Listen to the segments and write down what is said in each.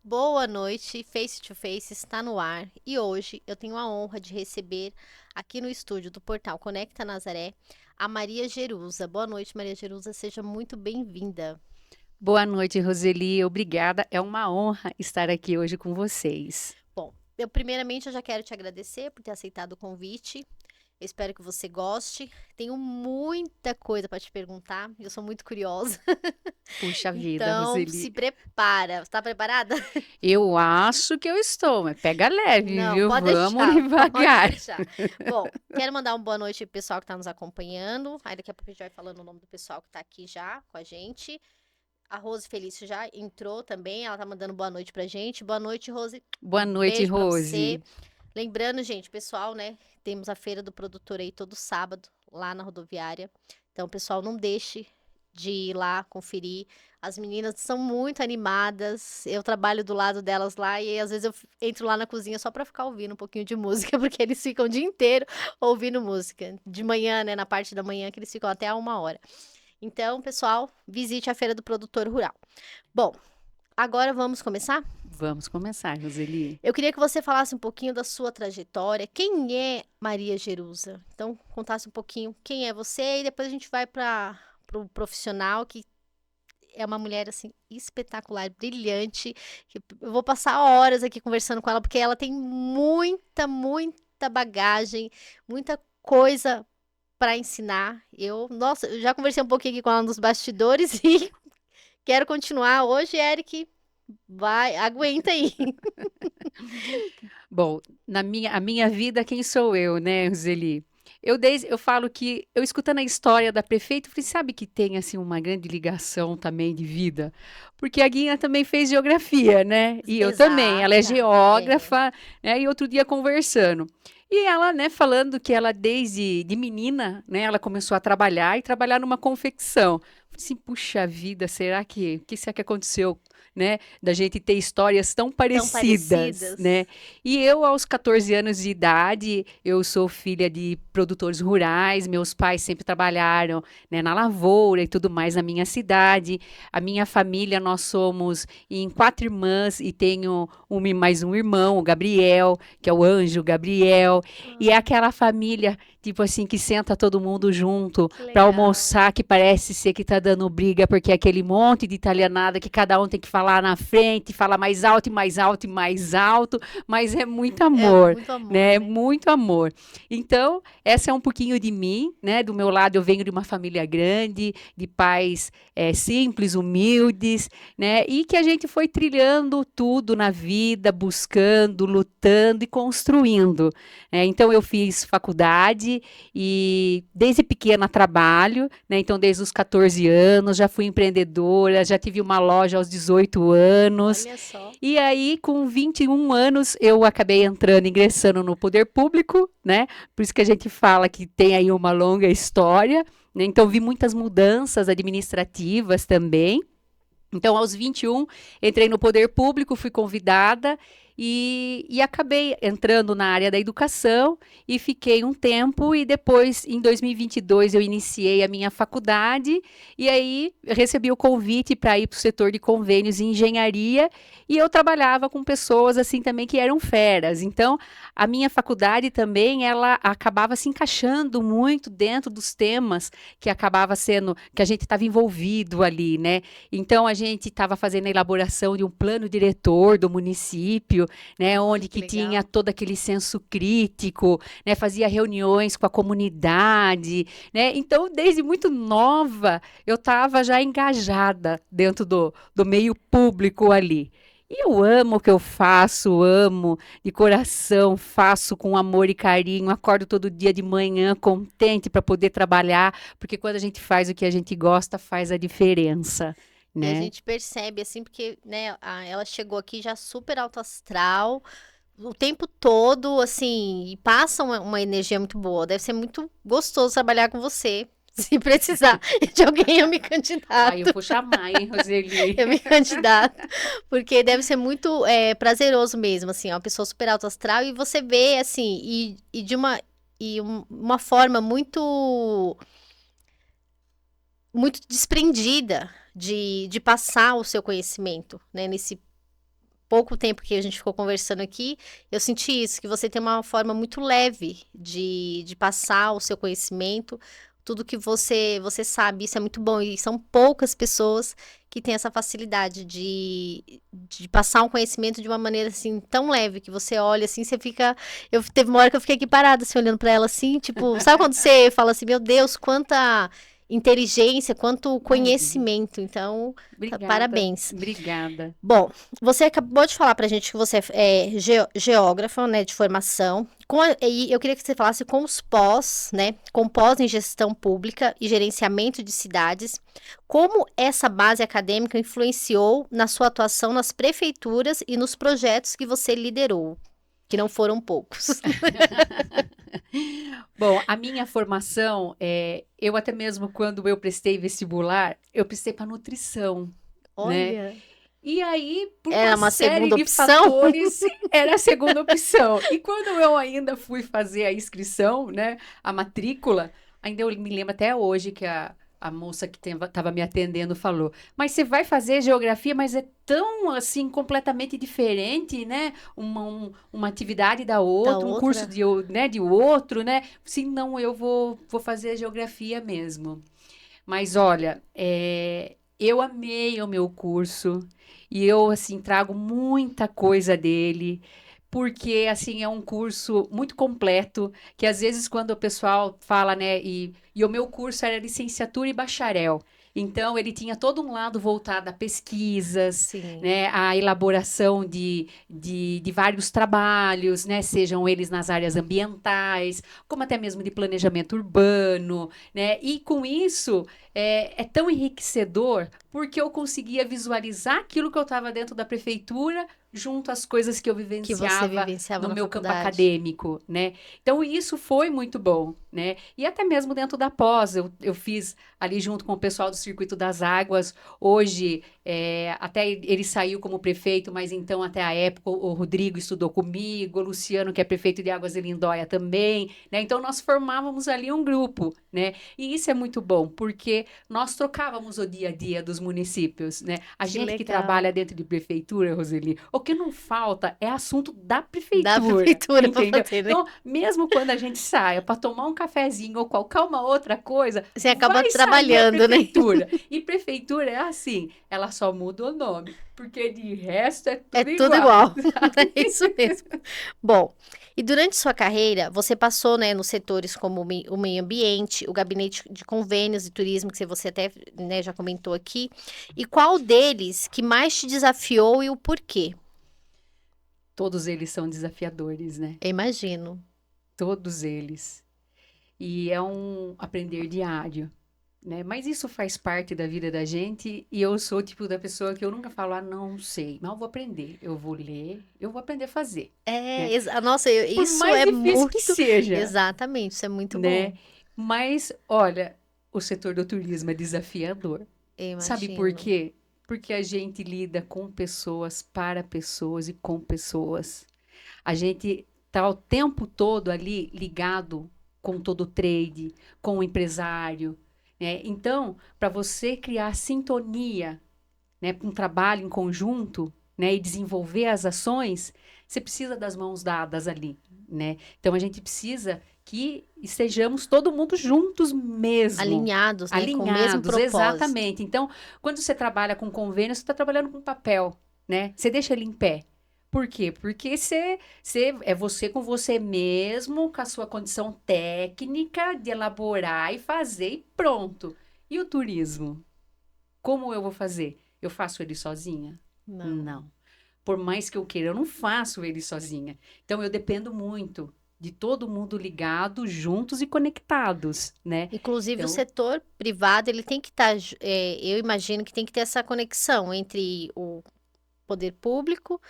Boa noite, Face to Face está no ar e hoje eu tenho a honra de receber aqui no estúdio do Portal Conecta Nazaré a Maria Jerusa. Boa noite, Maria Jerusa, seja muito bem-vinda. Boa noite, Roseli. Obrigada. É uma honra estar aqui hoje com vocês. Bom, primeiramente eu já quero te agradecer por ter aceitado o convite. Eu espero que você goste. Tenho muita coisa para te perguntar, eu sou muito curiosa. Puxa vida, Então, se Roseli. prepara. Está preparada? Eu acho que eu estou, mas pega leve, Não, viu? pode Vamos deixar, pode devagar. deixar. Bom, quero mandar uma boa noite pro pessoal que está nos acompanhando. Aí daqui a pouco a gente vai falando o nome do pessoal que está aqui já com a gente. A Rose Felício já entrou também, ela tá mandando boa noite pra gente. Boa noite, Rose. Boa noite, Beijo pra você. Rose. Lembrando, gente, pessoal, né? Temos a feira do produtor aí todo sábado, lá na rodoviária. Então, pessoal, não deixe de ir lá conferir. As meninas são muito animadas. Eu trabalho do lado delas lá e às vezes eu entro lá na cozinha só pra ficar ouvindo um pouquinho de música, porque eles ficam o dia inteiro ouvindo música. De manhã, né? Na parte da manhã, que eles ficam até a 1 hora. Então, pessoal, visite a Feira do Produtor Rural. Bom, agora vamos começar? Vamos começar, Roseli. Eu queria que você falasse um pouquinho da sua trajetória. Quem é Maria Jerusa? Então, contasse um pouquinho quem é você e depois a gente vai para o profissional, que é uma mulher assim espetacular, brilhante. Que eu vou passar horas aqui conversando com ela porque ela tem muita bagagem, muita coisa para ensinar. Nossa, eu já conversei um pouquinho aqui com ela nos bastidores e quero continuar hoje, Eric. Vai, aguenta aí. Bom, a minha vida, quem sou eu, né, Roseli? Eu falo que, eu escutando a história da prefeita, eu falei, sabe que tem, assim, uma grande ligação também de vida? Porque a Guinha também fez geografia, né? E eu também, ela é Exata, é. geógrafa, né? E outro dia conversando. E ela, né, falando que ela, desde de menina, né, ela começou a trabalhar e trabalhar numa confecção. Falei assim, puxa vida, o que será que aconteceu, né? Da gente ter histórias tão Tão parecidas, parecidas. né? E eu, aos 14 anos de idade, eu sou filha de produtores rurais, meus pais sempre trabalharam, né, na lavoura e tudo mais na minha cidade. A minha família, nós somos em 4 irmãs e tenho mais um irmão, o Gabriel, que é o anjo Gabriel. E é Ah, aquela família, tipo assim, que senta todo mundo junto que para legal. almoçar, que parece ser que tá dando briga, porque é aquele monte de italianada que cada um tem que falar na frente, fala mais alto e mais alto e mais alto, mas é muito É amor, muito amor, né? É né? muito amor. Então, essa é um pouquinho de mim, né? Do meu lado, eu venho de uma família grande, de pais simples, humildes, né? E que a gente foi trilhando tudo na vida, buscando, lutando e construindo. Então, eu fiz faculdade e desde pequena trabalho, né? Então, desde os 14 anos, já fui empreendedora, já tive uma loja aos 18 anos. Olha só. E aí, com 21 anos, eu acabei entrando, ingressando no poder público, né? Por isso que a gente fala que tem aí uma longa história, né? Então, vi muitas mudanças administrativas também. Então, aos 21, entrei no poder público, fui convidada e acabei entrando na área da educação e fiquei um tempo. E depois, em 2022, eu iniciei a minha faculdade e aí recebi o convite para ir para o setor de convênios e engenharia. E eu trabalhava com pessoas assim também que eram feras. Então, a minha faculdade também, ela acabava se encaixando muito dentro dos temas que acabava sendo, que a gente estava envolvido ali, né? Então, a gente estava fazendo a elaboração de um plano diretor do município, né, Olha onde que que tinha legal. todo aquele senso crítico, né, fazia reuniões com a comunidade, né, então desde muito nova eu estava já engajada dentro do meio público ali. E eu amo o que eu faço, amo de coração, faço com amor e carinho, acordo todo dia de manhã contente para poder trabalhar, porque quando a gente faz o que a gente gosta, faz a diferença, E a né? gente percebe, assim, porque, né, ela chegou aqui já super alto astral, o tempo todo, assim, e passa uma energia muito boa. Deve ser muito gostoso trabalhar com você. Se precisar de alguém, eu me Ai, eu candidato. vou chamar, hein, Roseli? Eu me candidato. Porque deve ser muito prazeroso mesmo, assim, ó, uma pessoa super alto astral e você vê, assim, e de uma forma muito desprendida de passar o seu conhecimento, né, nesse pouco tempo que a gente ficou conversando aqui, eu senti isso, que você tem uma forma muito leve de passar o seu conhecimento, tudo que você sabe, isso é muito bom. E são poucas pessoas que têm essa facilidade de passar um conhecimento de uma maneira assim tão leve que você olha assim, você fica. Teve uma hora que eu fiquei aqui parada, assim, olhando pra ela assim, tipo, sabe quando você fala assim, meu Deus, quanta inteligência, quanto Imagina. conhecimento. Então, Obrigada, parabéns. obrigada. Bom, você acabou de falar pra gente que você é geógrafa, né, de formação. E eu queria que você falasse com os pós, né, com pós em gestão pública e gerenciamento de cidades, como essa base acadêmica influenciou na sua atuação nas prefeituras e nos projetos que você liderou, que não foram poucos. Bom, a minha formação, eu até mesmo quando eu prestei vestibular, eu prestei para nutrição, né? Olha, E aí, por uma era uma série segunda de opção? fatores, era a segunda opção. E quando eu ainda fui fazer a inscrição, né, a matrícula, ainda eu me lembro até hoje que a moça que estava me atendendo falou, mas você vai fazer geografia, mas é tão, assim, completamente diferente, né? Uma atividade da Da outra, um curso outra? de outro, né? Sim, não, eu vou fazer geografia mesmo. Mas olha, eu amei o meu curso e eu assim trago muita coisa dele, porque assim é um curso muito completo, que às vezes quando o pessoal fala, né, e o meu curso era licenciatura e bacharel. Então, ele tinha todo um lado voltado a pesquisas, Sim. né, a elaboração de vários trabalhos, né, sejam eles nas áreas ambientais, como até mesmo de planejamento urbano, né, e com isso é tão enriquecedor porque eu conseguia visualizar aquilo que eu estava dentro da prefeitura junto às coisas que eu Que você vivenciava vivenciava no na meu campo faculdade. acadêmico, né? Então isso foi muito bom, né? E até mesmo dentro da pós, eu fiz ali junto com o pessoal do Circuito das Águas. Hoje, até ele saiu como prefeito, mas então até a época o Rodrigo estudou comigo, o Luciano, que é prefeito de Águas de Lindóia também, né? Então nós formávamos ali um grupo, né? E isso é muito bom, porque nós trocávamos o dia a dia dos municípios, né? A Que gente que legal. trabalha dentro de prefeitura, Roseli, o que não falta é assunto da Da prefeitura, prefeitura para entendeu? fazer, né? Então, mesmo quando a gente saia para tomar um cafezinho ou qualquer uma outra coisa, Você acaba vai sair a trabalhando, né? prefeitura. E prefeitura é assim, ela só muda o nome, porque de resto é É tudo tudo igual, igual. sabe? É isso mesmo. Bom, e durante sua carreira, você passou, né, nos setores como o meio ambiente, o gabinete de convênios e turismo, que você até, né, já comentou aqui. E qual deles que mais te desafiou e o porquê? Todos eles são desafiadores, né? Eu imagino. Todos eles. E é um aprender diário, né? Mas isso faz parte da vida da gente e eu sou o tipo da pessoa que eu nunca falo, não sei, mas eu vou aprender. Eu vou ler, eu vou aprender a fazer, né? Nossa, Por isso mais é difícil que muito. seja, Exatamente, isso é muito né? bom. Mas, olha, o setor do turismo é desafiador. Eu Sabe por imagino. quê? Porque a gente lida com pessoas, para pessoas e com pessoas. A gente está o tempo todo ali ligado com todo o trade, com o empresário, né? Então, para você criar sintonia, né, com um trabalho em conjunto, né, e desenvolver as ações, você precisa das mãos dadas ali, né? Então a gente precisa que estejamos todo mundo juntos mesmo, Alinhados, né, com o mesmo alinhados, propósito. exatamente. Então, quando você trabalha com convênio, você está trabalhando com papel, né? Você deixa ele em pé. Por quê? Porque é você com você mesmo, com a sua condição técnica de elaborar e fazer e pronto. E o turismo? Como eu vou fazer? Eu faço ele sozinha? Não. Não. Por mais que eu queira, eu não faço ele sozinha. Então eu dependo muito de todo mundo ligado, juntos e conectados, né? Inclusive, o Então, setor privado, ele tem que estar, eu imagino que tem que ter essa conexão entre o poder público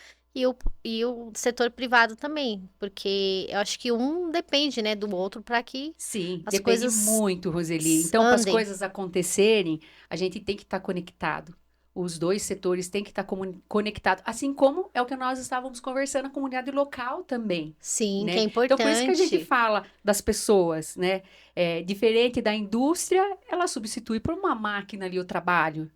e o setor privado também, porque eu acho que um depende, né, do outro para que sim, as depende coisas muito, Roseli. Então, para as andem. coisas acontecerem, a gente tem que estar conectado. Os dois setores têm que estar conectados, assim como é o que nós estávamos conversando na comunidade local também, Sim, que é né? Então, por isso que a gente importante. fala das pessoas, né? Diferente da indústria, ela substitui por uma máquina ali o trabalho.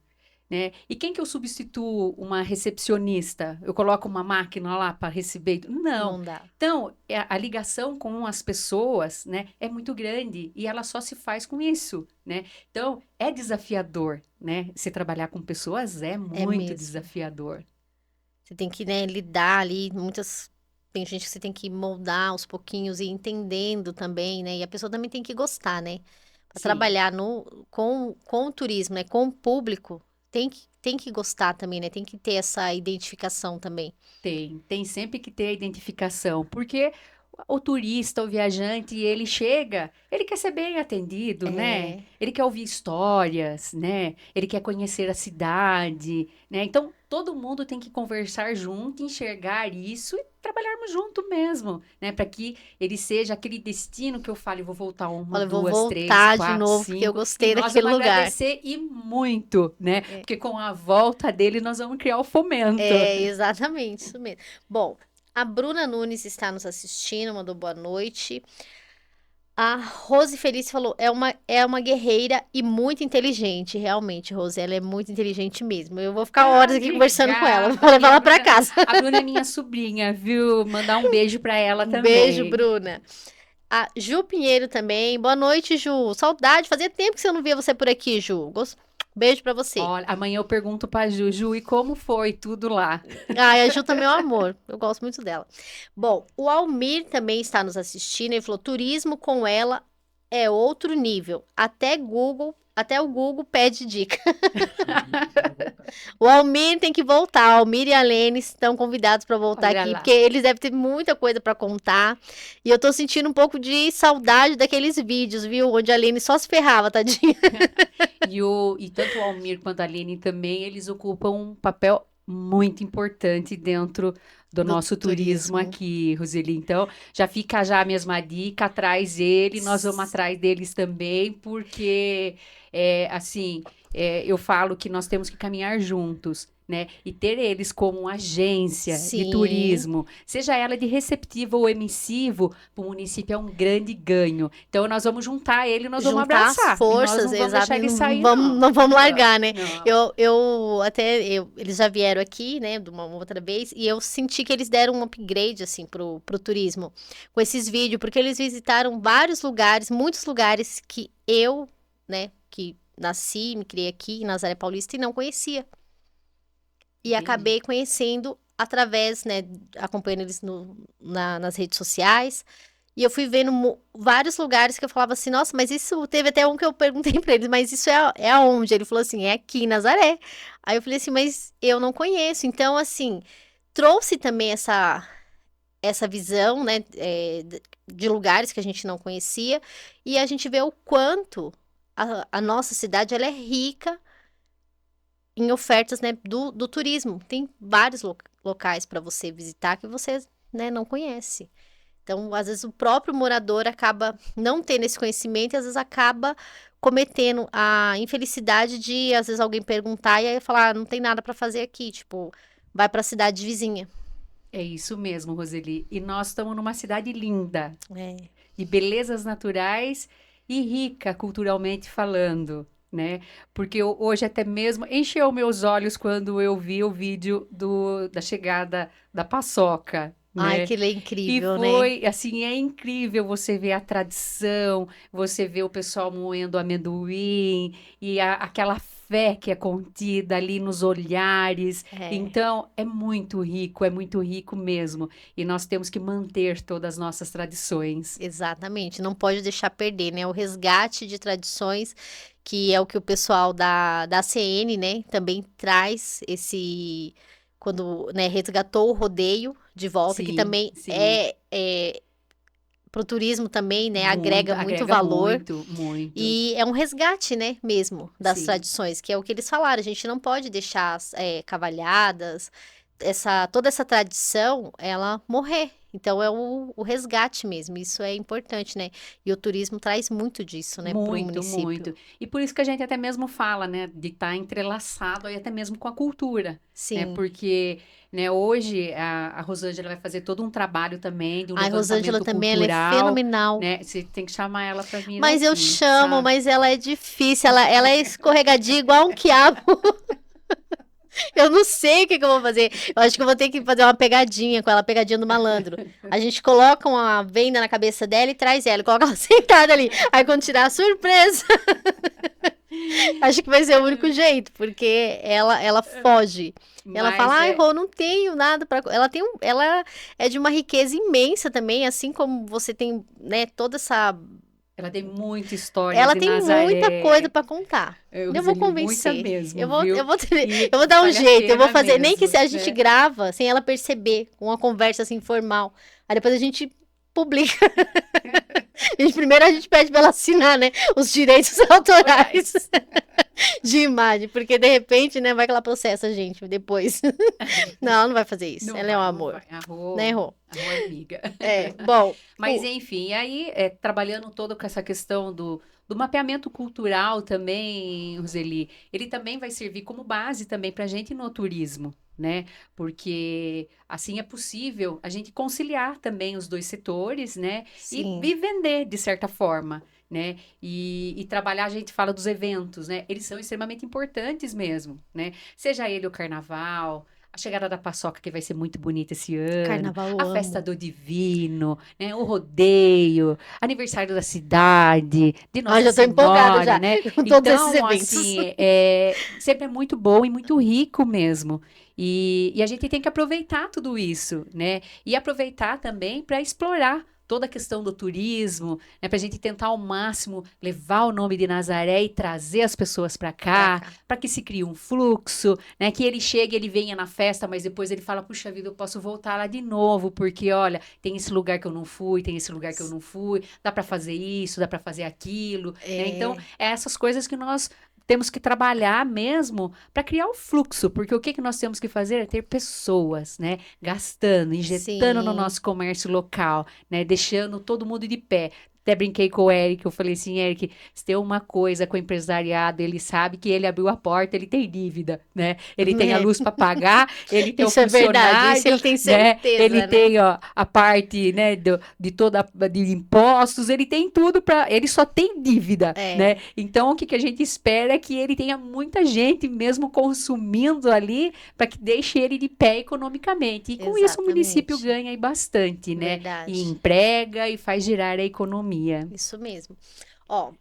né? E quem que eu substituo uma recepcionista? Eu coloco uma máquina lá para receber? Não. Não dá. Então, a ligação com as pessoas, né, é muito grande e ela só se faz com isso, né? Então, é desafiador, né? Se trabalhar com pessoas é É muito mesmo. desafiador. Você tem que, né, lidar ali, tem gente que você tem que moldar aos pouquinhos e ir entendendo também, né? E a pessoa também tem que gostar, né? Para Sim. trabalhar com o turismo, né? Com o público, tem que gostar também, né? Tem que ter essa identificação também. Tem sempre que ter a identificação, porque o turista, o viajante, ele chega, ele quer ser bem atendido, né? É, Ele quer ouvir histórias, né? Ele quer conhecer a cidade, né? Então, todo mundo tem que conversar junto, enxergar isso e trabalharmos junto mesmo, né? Para que ele seja aquele destino que eu falo, eu vou voltar uma, olha, eu vou duas, três, voltar de quatro, novo porque eu cinco, e gostei nós daquele vamos lugar. agradecer e muito, né? É, Porque com a volta dele nós vamos criar o fomento. exatamente, isso mesmo. Bom, a Bruna Nunes está nos assistindo, mandou boa noite. A Rose Feliz falou, é uma guerreira e muito inteligente, realmente, Rose, ela é muito inteligente mesmo. Eu vou ficar Ah, horas aqui conversando com ela, vou obrigada. E levar ela pra casa. A Bruna é minha sobrinha, viu? Mandar um beijo para ela Um beijo, também. Bruna. A Ju Pinheiro também, boa noite, Ju. Saudade, fazia tempo que você não via você por aqui, Ju. Beijo pra você. Olha, amanhã eu pergunto para Juju e como foi tudo lá. Ai, a Ju também é um amor, eu gosto muito dela. Bom, o Almir também está nos assistindo, ele falou, turismo com ela é outro nível. Até o Google pede dica. O Almir tem que voltar. O Almir e a Lene estão convidados para voltar Olha aqui, porque lá. eles devem ter muita coisa para contar. E eu tô sentindo um pouco de saudade daqueles vídeos, viu? Onde a Lene só se ferrava, tadinha. E tanto o Almir quanto a Aline também, eles ocupam um papel muito importante dentro do Do nosso turismo turismo. aqui, Roseli. Então, já fica já a mesma dica, atrás dele, nós vamos atrás deles também, porque, assim, eu falo que nós temos que caminhar juntos, né? E ter eles como agência de Sim. turismo, seja ela de receptivo ou emissivo, para o município é um grande ganho. Então, nós vamos juntar ele, nós vamos Juntar as abraçar, e nós forças, não vamos deixar exato, ele não sair, vamos, não. não vamos Não, largar, né? não. Eles já vieram aqui, né, de uma outra vez, e eu senti que eles deram um upgrade, assim, pro turismo, com esses vídeos, porque eles visitaram vários lugares, muitos lugares que eu, né, que nasci, me criei aqui em Nazaré Paulista e não conhecia. E Entendi. acabei conhecendo através, né, acompanhando eles nas redes sociais. E eu fui vendo vários lugares que eu falava assim, nossa, mas isso teve até um que eu perguntei pra ele, mas isso é aonde? Ele falou assim, é aqui em Nazaré. Aí eu falei assim, mas eu não conheço. Então, assim, trouxe também essa visão, né, de lugares que a gente não conhecia. E a gente vê o quanto a nossa cidade ela é rica em ofertas, né, do turismo. Tem vários locais para você visitar que você, né, não conhece. Então, às vezes, o próprio morador acaba não tendo esse conhecimento e às vezes acaba cometendo a infelicidade de, às vezes, alguém perguntar e aí falar, não tem nada para fazer aqui, tipo, vai para a cidade vizinha. É isso mesmo, Roseli. E nós estamos numa cidade linda, É. de belezas naturais e rica culturalmente falando, né? Porque hoje até mesmo encheu meus olhos quando eu vi o vídeo da chegada da paçoca, Ai, né? que ele é E incrível, né? foi, assim, é incrível você ver a tradição, você ver o pessoal moendo amendoim e aquela fé que é contida ali nos olhares. É, Então, é muito rico mesmo. E nós temos que manter todas as nossas tradições. exatamente. Não pode deixar perder, né? O resgate de tradições, que é o que o pessoal da CN, né, também traz quando, né, resgatou o rodeio de volta, que Sim, também sim. pro turismo também, né, Muito, agrega muito agrega valor. muito, muito. E é um resgate, né, mesmo, das Sim. tradições, que é o que eles falaram. A gente não pode deixar cavalhadas, toda essa tradição, ela morrer. Então, é o resgate mesmo. Isso é importante, né? E o turismo traz muito disso, né, para o Muito, município. muito. E por isso que a gente até mesmo fala, né, de estar entrelaçado aí até mesmo com a cultura, né? Sim. Porque, né, hoje a Rosângela vai fazer todo um trabalho também de um A Rosângela levantamento também, ela é cultural, fenomenal. né? Você tem que chamar ela para vir Mas eu aqui, chamo, sabe? mas ela é difícil. Ela é escorregadia igual um quiabo. Eu não sei o que eu vou fazer. Eu acho que eu vou ter que fazer uma pegadinha com ela, pegadinha do malandro. A gente coloca uma venda na cabeça dela e traz ela, coloca ela sentada ali. Aí quando tirar a surpresa, acho que vai ser o único jeito, porque ela foge. Ela Mas fala, ai, Rô, não tenho nada para. Ela é de uma riqueza imensa também, assim como você tem, né, toda essa. ela tem muita história Ela de tem muita coisa Nazaré. para contar. Eu vou Roseli, muita convencer. mesmo, Eu vou, viu? eu vou, E eu vou dar um vale a jeito. Eu vou pena fazer, nem que mesmo, a gente né? grava sem ela perceber, uma conversa assim informal. Aí depois a gente publica. Primeiro a gente pede para ela assinar, né, os direitos autorais de imagem, porque de repente, né, vai que ela processa a gente depois. Não, ela não vai fazer isso. Não Ela é um vai, não amor, vai. né, Rô? Arrou amiga. Bom, Mas enfim, aí trabalhando todo com essa questão do mapeamento cultural também, Roseli, ele também vai servir como base também para a gente no turismo, né? Porque assim é possível a gente conciliar também os dois setores, né? sim, E vender de certa forma, né? E trabalhar, a gente fala dos eventos, né? Eles são extremamente importantes mesmo, né? Seja ele o carnaval, a chegada da paçoca, que vai ser muito bonita esse ano, carnaval eu a amo. festa do Divino, né? O rodeio, aniversário da cidade, de Ah, Nossa já tô empolgada Senhora, já, né? com todos esses Então, eventos. assim, sempre é muito bom e muito rico mesmo. E a gente tem que aproveitar tudo isso, né? E aproveitar também para explorar toda a questão do turismo, né? Para a gente tentar ao máximo levar o nome de Nazaré e trazer as pessoas para Pra cá, cá. para que se crie um fluxo, né? Que ele chegue, ele venha na festa, mas depois ele fala, puxa vida, eu posso voltar lá de novo, porque olha, tem esse lugar que eu não fui, tem esse lugar que eu não fui, dá para fazer isso, dá para fazer aquilo, né? Então, É, é essas coisas que nós temos que trabalhar mesmo para criar o fluxo, porque o que que nós temos que fazer é ter pessoas, né, gastando, injetando no sim. nosso comércio local, né, deixando todo mundo de pé. Até brinquei com o Eric, eu falei assim, Eric, se tem uma coisa com o empresariado, ele sabe que ele abriu a porta, ele tem dívida, né? Ele tem a É, luz para pagar, ele tem o isso é verdade, isso funcionário, ele tem né? Ele certeza, né? tem ó, a parte, né, de toda de impostos, ele tem tudo para, ele só tem dívida, né? É, Então o que que a gente espera é que ele tenha muita gente mesmo consumindo ali para que deixe ele de pé economicamente. E com isso o município exatamente. ganha aí bastante, né? E Verdade. emprega e faz girar a economia. Isso mesmo. Ó,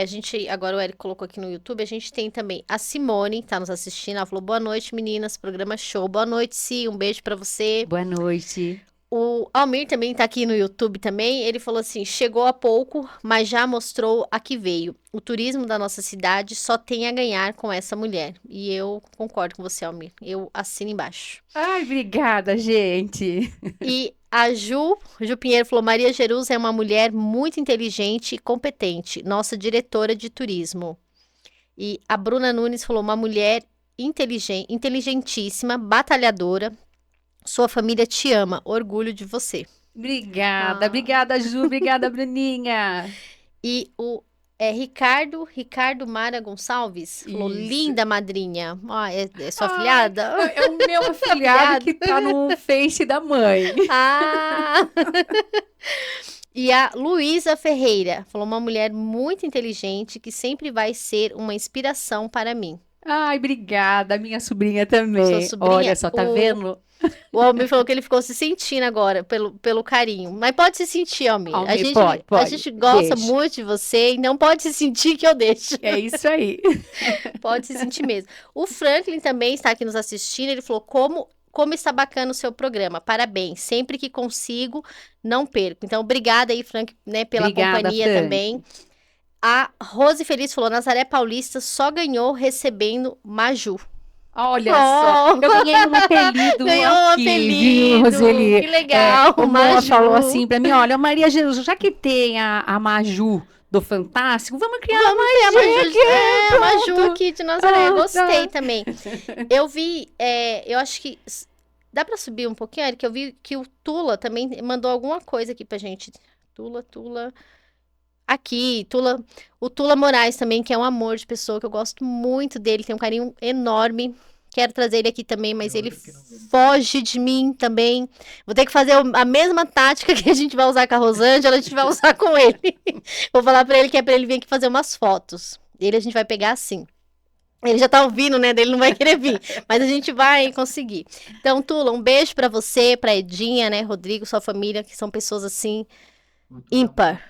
a gente, agora o Eric colocou aqui no YouTube, a gente tem também a Simone, que tá nos assistindo, ela falou, boa noite, meninas, programa show. Boa noite, Si, um beijo pra você. Boa noite. O Almir também tá aqui no YouTube também, ele falou assim, chegou há pouco, mas já mostrou a que veio. O turismo da nossa cidade só tem a ganhar com essa mulher. E eu concordo com você, Almir. Eu assino embaixo. Ai, obrigada, gente. E a Ju Pinheiro falou: Maria Jerusa é uma mulher muito inteligente e competente, nossa diretora de turismo. E a Bruna Nunes falou: uma mulher inteligentíssima, batalhadora. Sua família te ama, orgulho de você. Obrigada, Ah. obrigada, Ju, obrigada, Bruninha. E o Ricardo Mara Gonçalves falou: Isso. linda madrinha. Ah, é sua Ai, afilhada? é o meu afilhado Afilhado. que tá no Face da mãe. Ah! E a Luísa Ferreira falou: uma mulher muito inteligente que sempre vai ser uma inspiração para mim. Ai, obrigada, minha sobrinha Sua também. Olha sobrinha, só, tá vendo? o Almir falou que ele ficou se sentindo agora pelo carinho. Mas pode se sentir, Almir. A Almir, gente, pode, a pode. gente gosta Deixa. muito de você e não pode se sentir que eu deixo. É isso aí. Pode se sentir mesmo. O Franklin também está aqui nos assistindo. Ele falou: como está bacana o seu programa. Parabéns. Sempre que consigo, não perco. Então, obrigada aí, Frank, né, pela Obrigada, companhia Frank. também. A Rose Feliz falou: Nazaré Paulista só ganhou recebendo Maju. Olha só, Oh, eu ganhei um apelido ganhou um aqui, viu, apelido. Roseli? Que legal, O Moa Maju. falou assim pra mim, olha, Maria Jesus, já que tem a Maju do Fantástico, vamos criar a Vamos ter a Maju Maju, aqui, Maju pronto. aqui de Nazaré. Ah, Gostei tá. também. Eu vi, eu acho que dá pra subir um pouquinho, Eric? Eu vi que o Tula também mandou alguma coisa aqui pra gente. Tula. Aqui, o Tula Moraes também, que é um amor de pessoa, que eu gosto muito dele, tem um carinho enorme. Quero trazer ele aqui também, mas ele foge de mim também. Vou ter que fazer a mesma tática que a gente vai usar com a Rosângela, a gente vai usar com ele. Vou falar pra ele que é pra ele vir aqui fazer umas fotos. Ele a gente vai pegar assim. Ele já tá ouvindo, né? Dele não vai querer vir, mas a gente vai conseguir. Então, Tula, um beijo pra você, pra Edinha, né, Rodrigo, sua família, que são pessoas assim ímpar.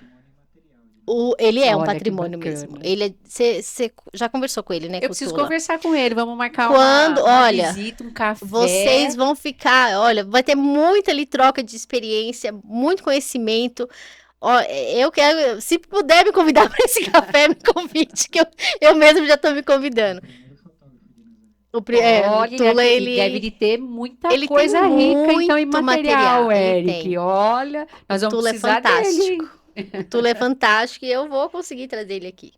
Ele é um Olha que patrimônio mesmo. bacana. Ele você já conversou com ele, né, Eu com o preciso Tula? conversar com ele, vamos marcar Quando, uma olha, visita, um café. vocês vão ficar, olha, vai ter muita ali troca de experiência, muito conhecimento. Ó, eu quero, se puder me convidar para esse café, me convide, que eu mesmo já estou me convidando. O Olha, Tula, e deve de ter muita ele tem coisa rica, então, em muito material, material, ele Eric. tem. Olha, O nós vamos Tula é precisar dele, hein? fantástico. O Tula é fantástico e eu vou conseguir trazer ele aqui.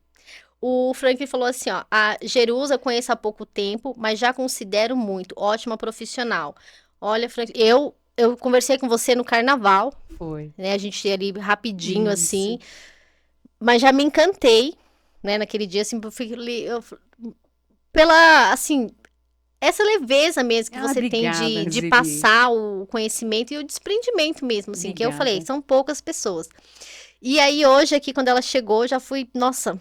O Franklin falou assim, ó, a Jerusa conheço há pouco tempo, mas já considero muito, ótima profissional. Olha, Franklin, eu conversei com você no carnaval, Foi. né? A gente ia ali rapidinho, Isso. assim, mas já me encantei, né? Naquele dia, assim, pela, assim, essa leveza mesmo que você tem Obrigada, de Zeli. passar o conhecimento e o desprendimento mesmo, assim, que eu falei, Obrigada. são poucas pessoas. E aí, hoje aqui, quando ela chegou, eu já fui, nossa,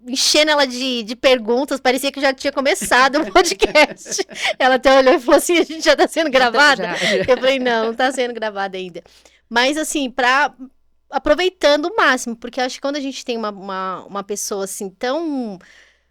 enchendo ela de perguntas, parecia que já tinha começado o podcast. Ela até olhou e falou assim, a gente já tá sendo gravada? Já. Eu falei, não tá sendo gravada ainda. Mas, assim, aproveitando o máximo, porque eu acho que quando a gente tem uma pessoa, assim, tão,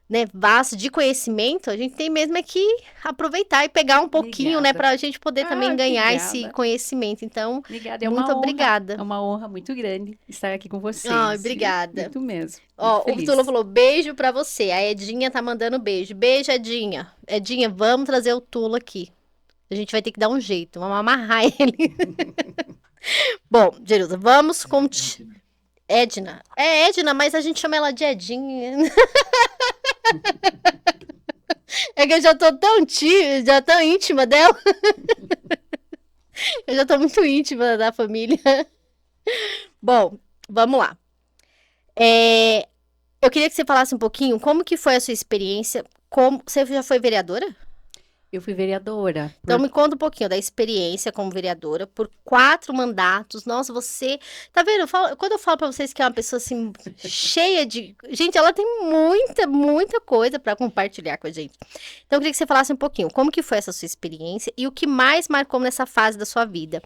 né, vasta de conhecimento, a gente tem mesmo é que aproveitar e pegar um pouquinho, né, Obrigada. pra gente poder também ganhar esse Obrigada. conhecimento. Então, Obrigada, é muito uma honra. obrigada. É uma honra muito grande estar aqui com vocês. Ai, obrigada. Muito mesmo. Muito Ó, o feliz. Tula falou, beijo pra você. A Edinha tá mandando beijo. Beijo, Edinha. Edinha, vamos trazer o Tula aqui. A gente vai ter que dar um jeito, vamos amarrar ele. Bom, Jerusa, vamos com... Edna. É Edna, mas a gente chama ela de Edinha. É que eu já tô já tão íntima dela. Eu já tô muito íntima da família. Bom, vamos lá. Eu queria que você falasse um pouquinho como que foi a sua experiência. Você já foi vereadora? Eu fui vereadora. Então me conta um pouquinho da experiência como vereadora por 4 mandatos. Nossa, você... Tá vendo? Quando eu falo pra vocês que é uma pessoa assim, cheia de... Gente, ela tem muita coisa pra compartilhar com a gente. Então eu queria que você falasse um pouquinho como que foi essa sua experiência e o que mais marcou nessa fase da sua vida.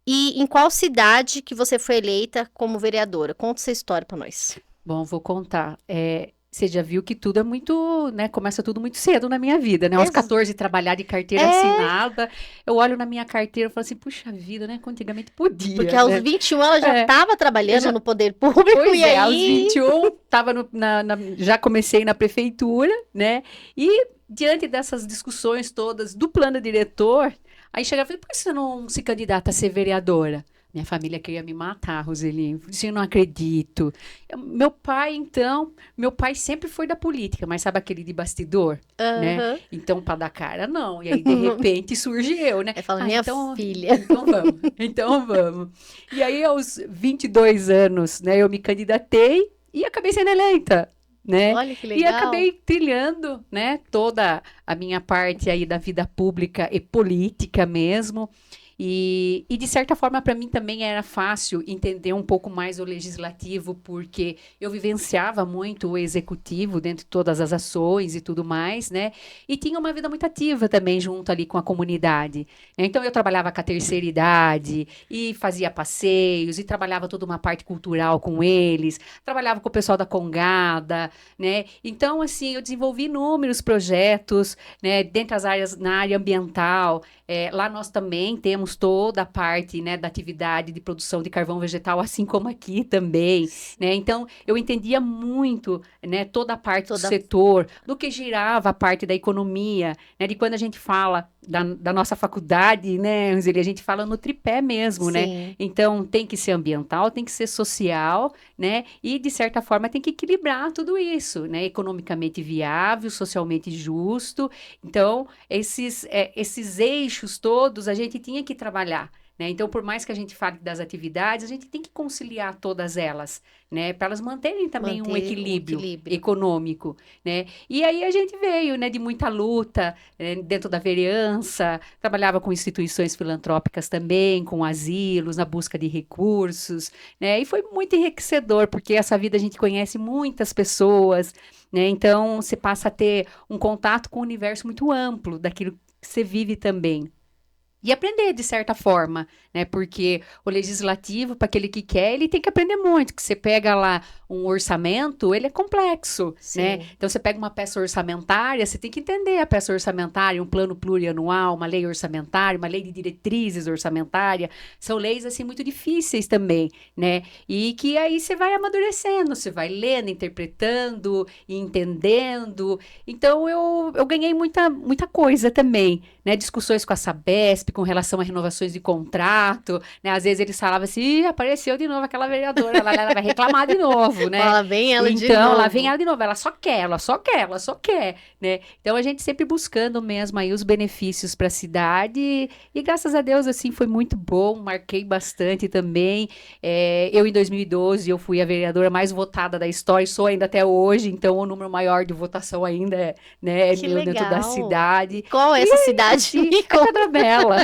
E em qual cidade que você foi eleita como vereadora? Conta essa história pra nós. Bom, vou contar. Você já viu que tudo é muito, né? Começa tudo muito cedo na minha vida, né? Aos 14, trabalhar de carteira assinada. Eu olho na minha carteira e falo assim, puxa vida, né? Antigamente podia. Porque aos né? 21 ela já estava trabalhando no poder público. Pois e é, aí... aos 21, já comecei na prefeitura, né? E diante dessas discussões todas do plano diretor, aí chegava e falei, por que você não se candidata a ser vereadora? Minha família queria me matar, Roseli. Assim, eu não acredito. Meu pai sempre foi da política, mas sabe aquele de bastidor, né? Então, para dar cara, não. E aí, de repente, surge eu, né? Eu falo, minha filha. Então vamos. E aí, aos 22 anos, né, eu me candidatei e acabei sendo eleita. Né? Olha que legal. E acabei trilhando, né, toda a minha parte aí da vida pública e política mesmo. E de certa forma, para mim também era fácil entender um pouco mais o legislativo, porque eu vivenciava muito o executivo dentro de todas as ações e tudo mais, né? E tinha uma vida muito ativa também junto ali com a comunidade. Então, eu trabalhava com a terceira idade e fazia passeios e trabalhava toda uma parte cultural com eles, trabalhava com o pessoal da Congada, né? Então, assim, eu desenvolvi inúmeros projetos, né, dentro das áreas, na área ambiental. Lá nós também temos toda a parte, né, da atividade de produção de carvão vegetal, assim como aqui também, né? Então, eu entendia muito, né, toda a parte do setor, do que girava a parte da economia, né, de quando a gente fala da nossa faculdade, né, Roseli, a gente fala no tripé mesmo, Sim. né? Então, tem que ser ambiental, tem que ser social, né? E, de certa forma, tem que equilibrar tudo isso, né? Economicamente viável, socialmente justo. Então, esses eixos todos a gente tinha que trabalhar, né? Então, por mais que a gente fale das atividades, a gente tem que conciliar todas elas, né? Para elas manterem também um Manter o equilíbrio equilíbrio. econômico, né? E aí a gente veio, né, de muita luta, dentro da vereança, trabalhava com instituições filantrópicas também, com asilos, na busca de recursos, né? E foi muito enriquecedor, porque essa vida a gente conhece muitas pessoas, né? Então, você passa a ter um contato com o universo muito amplo daquilo que você vive também. E aprender de certa forma, né? Porque o legislativo, para aquele que quer, ele tem que aprender muito. Que você pega lá um orçamento, ele é complexo, né? Sim. Então você pega uma peça orçamentária, você tem que entender a peça orçamentária, um plano plurianual, uma lei orçamentária, uma lei de diretrizes orçamentária. São leis assim muito difíceis também, né? E que aí você vai amadurecendo, você vai lendo, interpretando, e entendendo. Então eu ganhei muita coisa também, né? Discussões com a Sabesp, com relação a renovações de contrato, né? Às vezes eles falavam assim, "Ih, apareceu de novo aquela vereadora, ela vai reclamar de novo, né? Lá vem ela de Então, lá vem novo. ela de novo, ela só quer, né? Então, a gente sempre buscando mesmo aí os benefícios para a cidade e graças a Deus, assim, foi muito bom, marquei bastante também. Eu, em 2012, eu fui a vereadora mais votada da história e sou ainda até hoje, então o número maior de votação ainda é Que meu dentro da legal. cidade. Qual é essa cidade? Assim, Me é conta. Pedra Bela,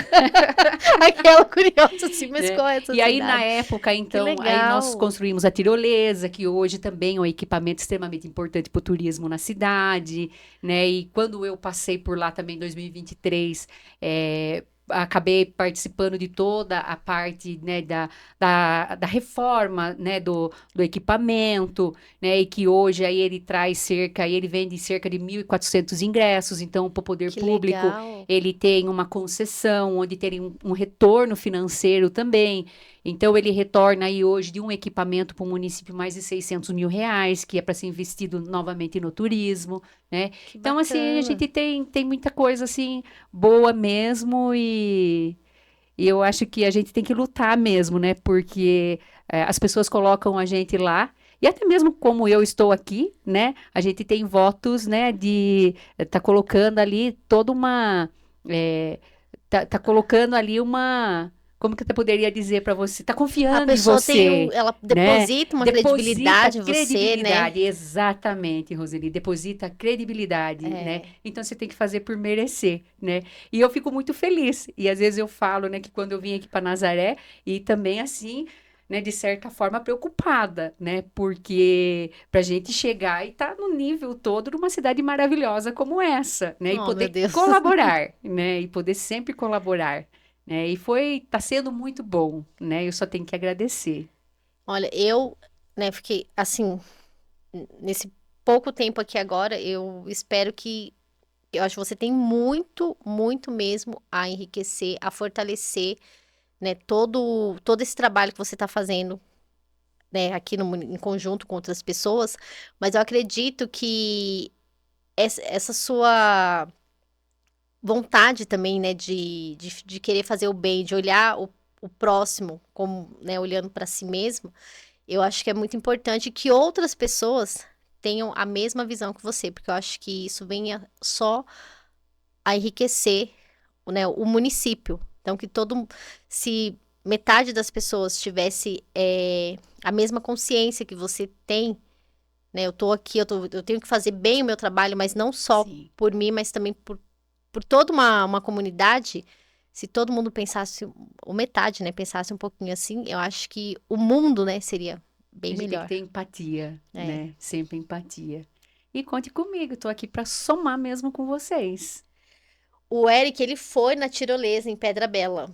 Aquela curiosa assim, mas né? qual é essa E aí, na cidade? época, Que então, aí nós legal. construímos a tirolesa, que hoje também é um equipamento extremamente importante para o turismo na cidade, né? E quando eu passei por lá também em 2023, acabei participando de toda a parte, né, da reforma, né, do equipamento, né, e que hoje aí ele vende cerca de 1.400 ingressos, então para o poder Que público legal. ele tem uma concessão, onde tem um retorno financeiro também. Então, ele retorna aí hoje de um equipamento para o município mais de R$ 600 mil, que é para ser investido novamente no turismo, né? Que Então, assim, a bacana. gente tem muita coisa, assim, boa mesmo e eu acho que a gente tem que lutar mesmo, né? Porque as pessoas colocam a gente lá, e até mesmo como eu estou aqui, né? A gente tem votos, né? De tá colocando ali toda uma, é, tá colocando ali uma, como que eu poderia dizer para você? Tá A confiando em pessoa tem você, ela né? deposita uma Deposita credibilidade em você, né? credibilidade, exatamente, Roseli, deposita credibilidade, né? É. Então você tem que fazer por merecer, né? E eu fico muito feliz. E às vezes eu falo, né, que quando eu vim aqui para Nazaré, e também assim, né, de certa forma preocupada, né? Porque para a gente chegar e estar no nível todo de uma cidade maravilhosa como essa, né? E Oh, meu poder Deus. colaborar, né? E poder sempre colaborar, né? E tá sendo muito bom, né? Eu só tenho que agradecer. Olha, eu, né, fiquei assim, nesse pouco tempo aqui agora, eu espero que eu acho que você tem muito, muito mesmo a enriquecer, a fortalecer, né, todo esse trabalho que você está fazendo, né, aqui em conjunto com outras pessoas, mas eu acredito que essa sua vontade também, né, de querer fazer o bem, de olhar o próximo como, né, olhando para si mesmo, eu acho que é muito importante que outras pessoas tenham a mesma visão que você, porque eu acho que isso venha só a enriquecer, né, o município. Então, que se metade das pessoas tivesse a mesma consciência que você tem, né, eu tô aqui, eu tenho que fazer bem o meu trabalho, mas não só Sim. por mim, mas também por toda uma comunidade. Se todo mundo pensasse, ou metade, né, pensasse um pouquinho assim, eu acho que o mundo, né, seria A bem gente tem que melhor. ter empatia, É. né? Sempre empatia. E conte comigo, tô aqui para somar mesmo com vocês. O Eric, ele foi na tirolesa em Pedra Bela.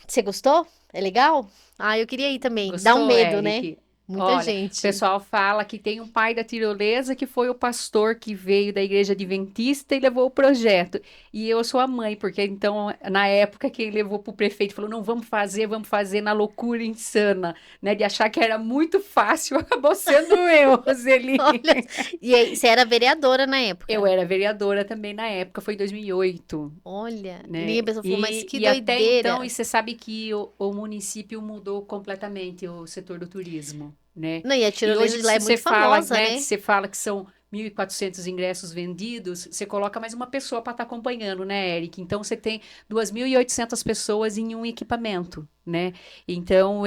Você gostou? É legal? Ah, eu queria ir também. Dá um Gostou, medo, né? Eric? Muita Olha, o gente. pessoal fala que tem um pai da tirolesa que foi o pastor que veio da igreja adventista e levou o projeto. E eu sou a mãe, porque então, na época, quem levou para o prefeito falou: não, vamos fazer na loucura insana, né? De achar que era muito fácil, acabou sendo eu, Roseli. Olha, e aí, você era vereadora na Eu época? era vereadora também na época, foi em 2008. Olha, e Né? a pessoa falou, mas que E até então, e doideira. você sabe que o município mudou completamente o setor do turismo, né? Não, e a E tirolesa hoje de lá é se você muito fala, famosa, né? né? Você fala que são 1.400 ingressos vendidos, você coloca mais uma pessoa para estar acompanhando, né, Eric? Então, você tem 2.800 pessoas em um equipamento, né? Então,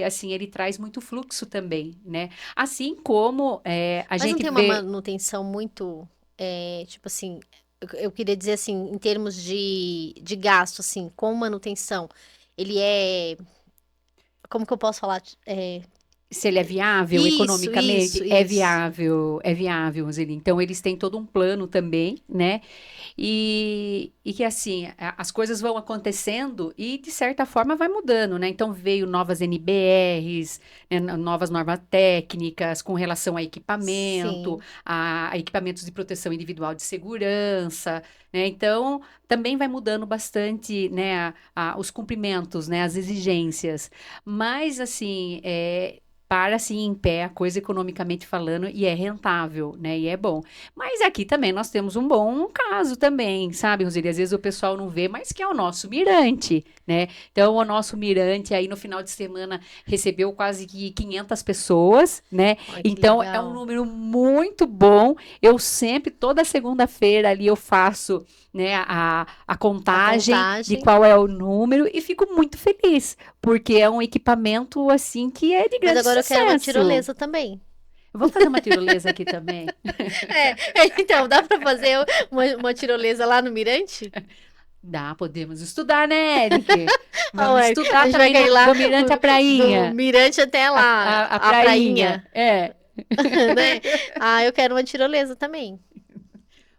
assim, ele traz muito fluxo também, né? Assim como a Mas não gente tem uma vê... manutenção muito, tipo assim, eu queria dizer assim, em termos de gasto, assim, com manutenção, ele é, como que eu posso falar? Se ele é viável Isso, isso, economicamente, isso. é viável, Roseli. Então, eles têm todo um plano também, né? E que assim, as coisas vão acontecendo e de certa forma vai mudando, né? Então veio novas NBRs, né, novas normas técnicas com relação a equipamento, Sim. a equipamentos de proteção individual de segurança, né? Então também vai mudando bastante, né, os cumprimentos, né, as exigências. Mas assim, para assim em pé a coisa economicamente falando e é rentável, né? E é bom. Mas aqui também nós temos um bom caso também, sabe, Roseli? Às vezes o pessoal não vê, mas que é o nosso Mirante, né? Então, o nosso Mirante aí no final de semana recebeu quase que 500 pessoas, né? Olha que Então, é um legal. número muito bom. Eu sempre, toda segunda-feira ali eu faço, né, a A contagem de contagem. qual é o número e fico muito feliz, porque é um equipamento, assim, que é de Mas grande agora eu quero uma sucesso. tirolesa também. Eu vou fazer uma tirolesa aqui também. Então, dá pra fazer uma tirolesa lá no Mirante? Dá, podemos estudar, né, Eric? Ah, Vamos ué, a estudar gente vai também cair lá do Mirante à do Prainha. Mirante até lá, A a prainha, prainha, é. né? Ah, eu quero uma tirolesa também.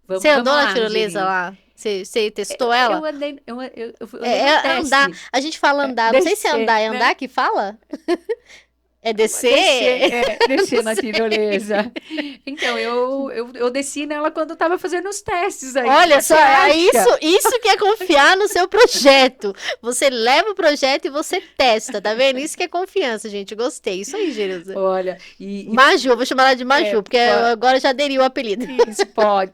Você Vamos andou na lá, tirolesa Roseli. lá? Você testou Eu ela? andei, eu andei no É andar. teste. A gente fala andar. Não sei se é Descer, andar, é né? andar que fala? É Descer, descer? descer na Não sei. tirolesa. Então, eu desci nela quando eu estava fazendo os testes Olha ainda. só, Você é isso, acha? isso que é confiar no seu projeto. Você leva o projeto e você testa, tá vendo? Isso que é confiança, gente. Gostei. Isso aí, Jerusa. Olha, Maju, eu vou chamar ela de é, Maju, porque agora já aderi o apelido. isso,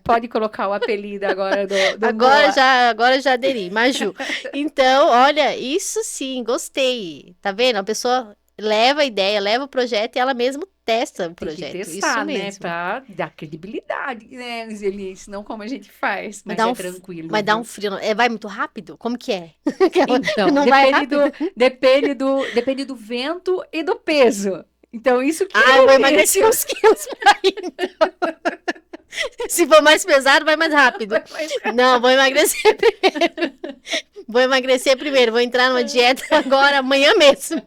pode colocar o apelido agora do Moa. Agora já aderi, Maju. Então, olha, isso sim, gostei. Tá vendo? A pessoa leva a ideia, leva o projeto e ela mesma testa o Tem que projeto. Isso testar, né? mesmo. Pra dar credibilidade, né, Angeli? Senão, como a gente faz? Mas Mas dá é um, tranquilo, mas dá um viu? frio. Vai muito rápido? Como que é? Então, Não vai rápido? depende do vento e do peso. Então, isso que Ah, eu é vou difícil. emagrecer uns quilos pra ir, então. Se for mais pesado, vai mais rápido. Mas, Não, vou emagrecer primeiro. Vou emagrecer primeiro. Vou entrar numa dieta agora, amanhã mesmo.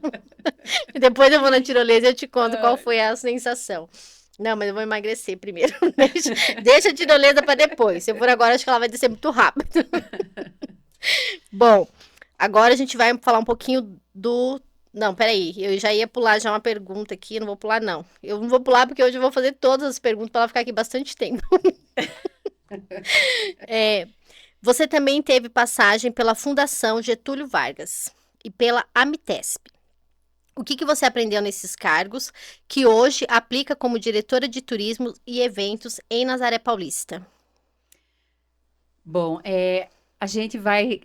Depois eu vou na tirolesa e eu te conto qual foi a sensação. Não, mas eu vou emagrecer primeiro. Deixa a tirolesa para depois. Se eu for agora, acho que ela vai descer muito rápido. Bom, agora a gente vai falar um pouquinho do. Não, peraí. Eu já ia pular já uma pergunta aqui. Não vou pular, não. Eu não vou pular porque hoje eu vou fazer todas as perguntas para ela ficar aqui bastante tempo. Você também teve passagem pela Fundação Getúlio Vargas e pela Amitesp. O que você aprendeu nesses cargos que hoje aplica como diretora de turismo e eventos em Nazaré Paulista? bom, a gente vai.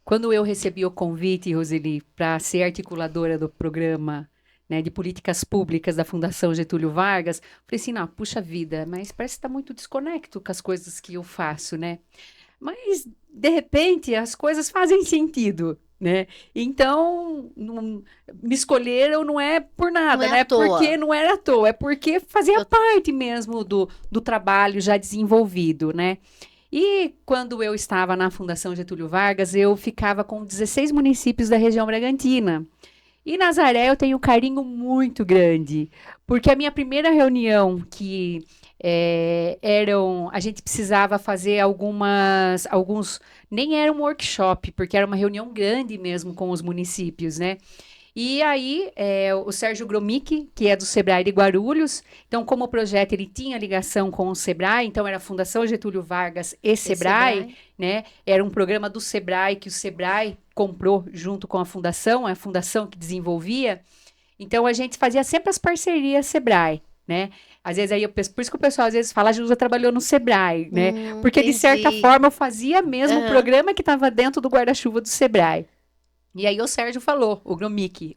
Quando eu recebi o convite, Roseli, para ser articuladora do programa, né, de políticas públicas da Fundação Getúlio Vargas, falei assim, não, puxa vida, mas parece que está muito desconecto com as coisas que eu faço, né? Mas, de repente, as coisas fazem sentido, né? Então, me escolheram não é por Não nada, é à né? Porque toa. não era à toa, é porque fazia Eu- parte mesmo do trabalho já desenvolvido, né? E quando eu estava na Fundação Getúlio Vargas, eu ficava com 16 municípios da região Bragantina. E Nazaré eu tenho um carinho muito grande, porque a minha primeira reunião que a gente precisava fazer nem era um workshop, porque era uma reunião grande mesmo com os municípios, né? E aí, o Sérgio Gromick, que é do Sebrae de Guarulhos, então, como o projeto ele tinha ligação com o Sebrae, então era a Fundação Getúlio Vargas e Sebrae, Sebrae. né? Era um programa do Sebrae que o Sebrae comprou junto com a fundação que desenvolvia. Então, a gente fazia sempre as parcerias Sebrae, né? Às vezes aí, por isso que o pessoal às vezes fala, a Jusa trabalhou no Sebrae, né? Porque de certa Entendi. forma eu fazia mesmo o Aham. programa que estava dentro do guarda-chuva do Sebrae. E aí o Sérgio falou, o Gromik,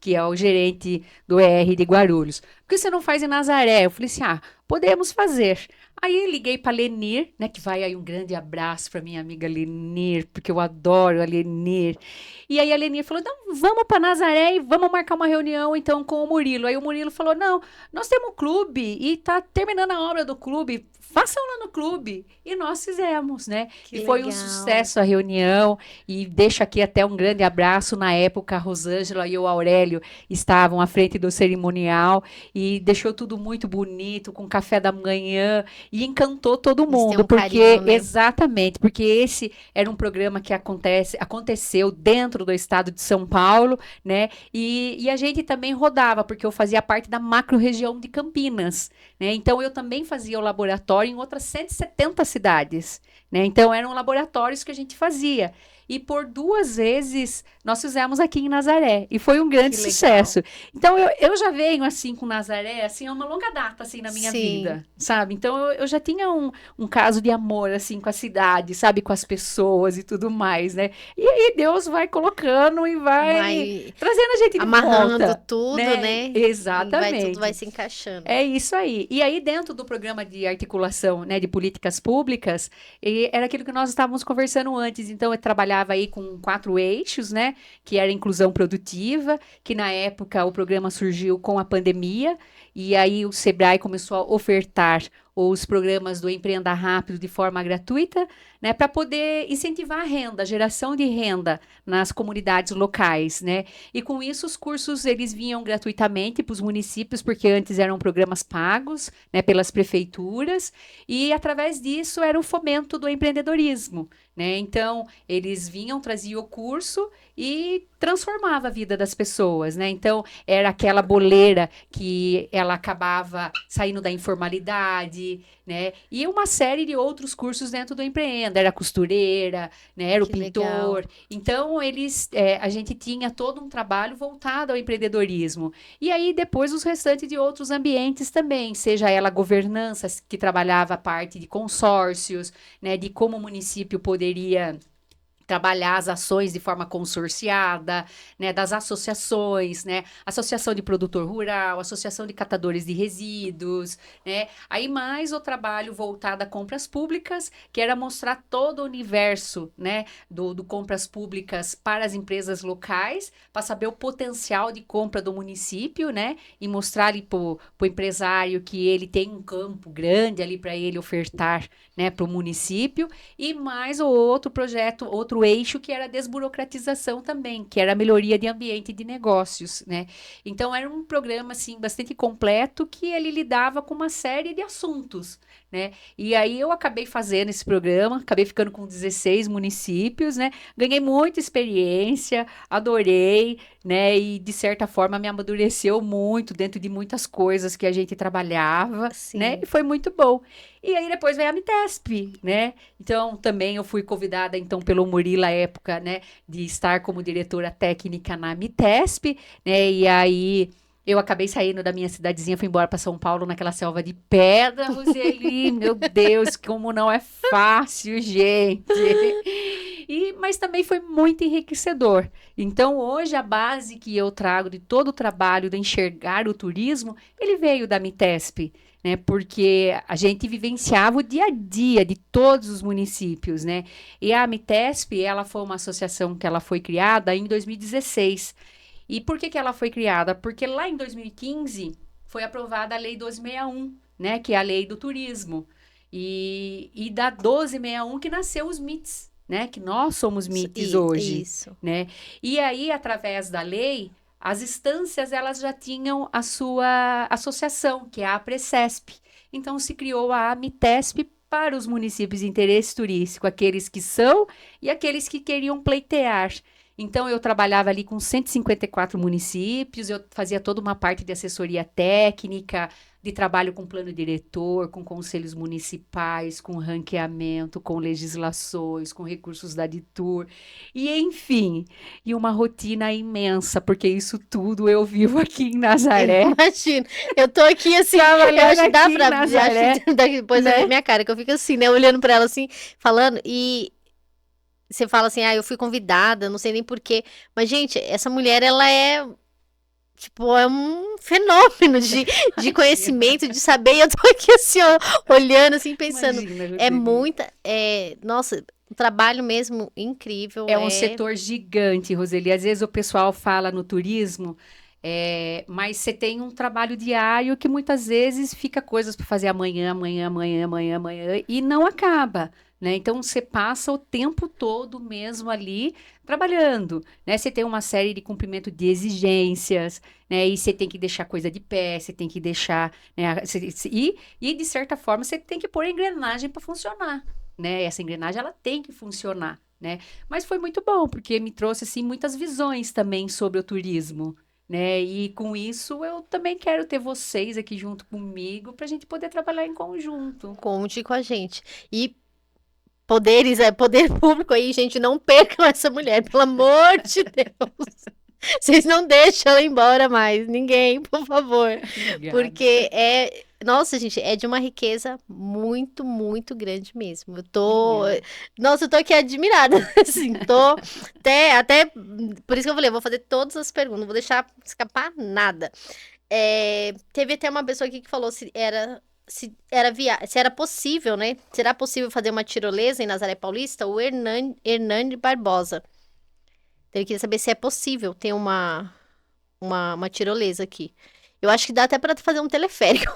que é o gerente do ER de Guarulhos, por que você não faz em Nazaré? Eu falei assim, podemos fazer. Aí liguei para a Lenir, né, que vai aí um grande abraço para minha amiga Lenir, porque eu adoro a Lenir. E aí a Lenir falou, não, vamos para Nazaré e vamos marcar uma reunião então com o Murilo. Aí o Murilo falou, não, nós temos um clube e tá terminando a obra do clube, façam lá no clube. E nós fizemos, né? Que E foi um legal. sucesso a reunião. E deixo aqui até um grande abraço. Na época, a Rosângela e o Aurélio estavam à frente do cerimonial e deixou tudo muito bonito, com café da manhã, e encantou todo Eles têm mundo, um carinho, porque, né? exatamente, porque esse era um programa que aconteceu dentro do estado de São Paulo, né? E a gente também rodava, porque eu fazia parte da macro-região de Campinas, né? Então, eu também fazia o laboratório em outras 170 cidades, né? Então, eram laboratórios que a gente fazia. E por 2 vezes nós fizemos aqui em Nazaré. E foi um grande Que legal. sucesso. Então eu já venho assim com Nazaré, assim, há uma longa data assim na minha Sim, vida, sabe? Então eu já tinha um caso de amor assim com a cidade, sabe? Com as pessoas e tudo mais, né? E aí Deus vai colocando e vai vai trazendo a gente de amarrando volta, tudo, né? né? E vai tudo vai Exatamente. se encaixando. É isso aí. E aí, dentro do programa de articulação, né, de políticas públicas, era aquilo que nós estávamos conversando antes. Então, eu trabalhava aí com 4 eixos, né, que era inclusão produtiva, que na época o programa surgiu com a pandemia, e aí o Sebrae começou a ofertar os programas do Empreenda Rápido de forma gratuita, né, para poder incentivar a renda, a geração de renda nas comunidades locais, né? E com isso os cursos eles vinham gratuitamente para os municípios, porque antes eram programas pagos, né, pelas prefeituras, e através disso era o fomento do empreendedorismo, né? Então, eles vinham, traziam o curso e transformava a vida das pessoas, né? Então, era aquela boleira que ela acabava saindo da informalidade, né? E uma série de outros cursos dentro do Empreenda, era costureira, né? Era o Que legal. pintor. Então, a gente tinha todo um trabalho voltado ao empreendedorismo. E aí, depois, os restantes de outros ambientes também, seja ela governança, que trabalhava a parte de consórcios, né? De como o município poderia trabalhar as ações de forma consorciada, né, das associações, né, associação de produtor rural, associação de catadores de resíduos, né, aí mais o trabalho voltado a compras públicas, que era mostrar todo o universo, né, do compras públicas para as empresas locais, para saber o potencial de compra do município, né, e mostrar ali para o empresário que ele tem um campo grande ali para ele ofertar, né, para o município, e mais o outro projeto, outro eixo que era a desburocratização também, que era a melhoria de ambiente de negócios, né? Então era um programa assim bastante completo que ele lidava com uma série de assuntos, né? E aí eu acabei fazendo esse programa, acabei ficando com 16 municípios, né? Ganhei muita experiência, adorei, né? E de certa forma me amadureceu muito dentro de muitas coisas que a gente trabalhava, né? E Sim. foi muito bom. E aí depois veio a Mitesp, né? Então também eu fui convidada então pelo Murilo à época, né, de estar como diretora técnica na Mitesp, né? E aí eu acabei saindo da minha cidadezinha, fui embora para São Paulo naquela selva de pedra, Roseli, meu Deus, como não é fácil, gente. Mas também foi muito enriquecedor. Então, hoje, a base que eu trago de todo o trabalho de enxergar o turismo, ele veio da Mitesp, né? Porque a gente vivenciava o dia a dia de todos os municípios, né? E a Mitesp, ela foi uma associação que ela foi criada em 2016. E por que ela foi criada? Porque lá em 2015 foi aprovada a Lei 1261, né? Que é a Lei do Turismo. E da 1261 que nasceu os MITs, né? Que nós somos MITs hoje, Isso. né? E aí, através da lei, as instâncias elas já tinham a sua associação, que é a APRECESP. Então se criou a AMITESP para os municípios de interesse turístico, aqueles que são e aqueles que queriam pleitear. Então eu trabalhava ali com 154 municípios, eu fazia toda uma parte de assessoria técnica, de trabalho com plano diretor, com conselhos municipais, com ranqueamento, com legislações, com recursos da DITUR, e enfim, e uma rotina imensa, porque isso tudo eu vivo aqui em Eu Nazaré, imagino. Eu tô aqui assim, eu trabalhando acho que dá aqui em pra. Eu acho Nazaré, que depois vai ver né? minha cara, que eu fico assim, né? Olhando pra ela assim, falando. E você fala assim, eu fui convidada, não sei nem por quê. Mas, gente, essa mulher, ela é, tipo, é um fenômeno de conhecimento, de saber. E eu tô aqui, assim, ó, olhando, assim, pensando. Imagina, É Roseli. muita, nossa, um trabalho mesmo incrível. É um setor gigante, Roseli. Às vezes o pessoal fala no turismo, mas você tem um trabalho diário que muitas vezes fica coisas para fazer amanhã, amanhã, amanhã, amanhã, amanhã, e não acaba, né? Então você passa o tempo todo mesmo ali trabalhando, né? Você tem uma série de cumprimento de exigências, né? E você tem que deixar coisa de pé, você tem que deixar, né? E de certa forma você tem que pôr a engrenagem para funcionar, né? Essa engrenagem ela tem que funcionar, né? Mas foi muito bom, porque me trouxe assim muitas visões também sobre o turismo, né? E com isso eu também quero ter vocês aqui junto comigo para a gente poder trabalhar em conjunto. Conte com a gente. E poder público aí, gente, não percam essa mulher, pelo amor de Deus. Vocês não deixam ela embora mais, ninguém, por favor. Obrigada. Porque nossa, gente, é de uma riqueza muito, muito grande mesmo. Obrigada. Nossa, eu tô aqui admirada, assim, tô até, por isso que eu falei, eu vou fazer todas as perguntas, não vou deixar escapar nada. Teve até uma pessoa aqui que falou se era possível, né? Será possível fazer uma tirolesa em Nazaré Paulista? O Hernani Barbosa. Então, eu queria saber se é possível ter uma tirolesa aqui. Eu acho que dá até para fazer um teleférico.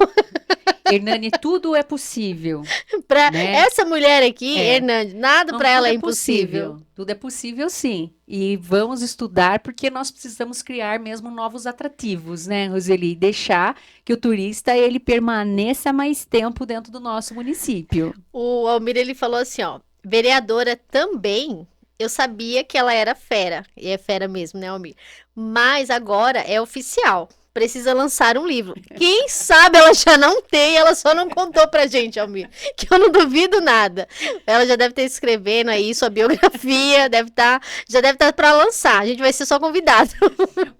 Hernani, tudo é possível, Para né? essa mulher aqui, É. Hernani, nada Não, para tudo ela é é impossível. possível. Tudo é possível, sim. E vamos estudar porque nós precisamos criar mesmo novos atrativos, né, Roseli? Deixar que o turista ele permaneça mais tempo dentro do nosso município. O Almir, ele falou assim, ó, vereadora também, eu sabia que ela era fera, e é fera mesmo, né, Almir? Mas agora é oficial, precisa lançar um livro. Quem sabe ela já não tem, ela só não contou pra gente, Almir, que eu não duvido nada. Ela já deve estar escrevendo aí sua biografia, já deve estar para lançar, a gente vai ser só convidado.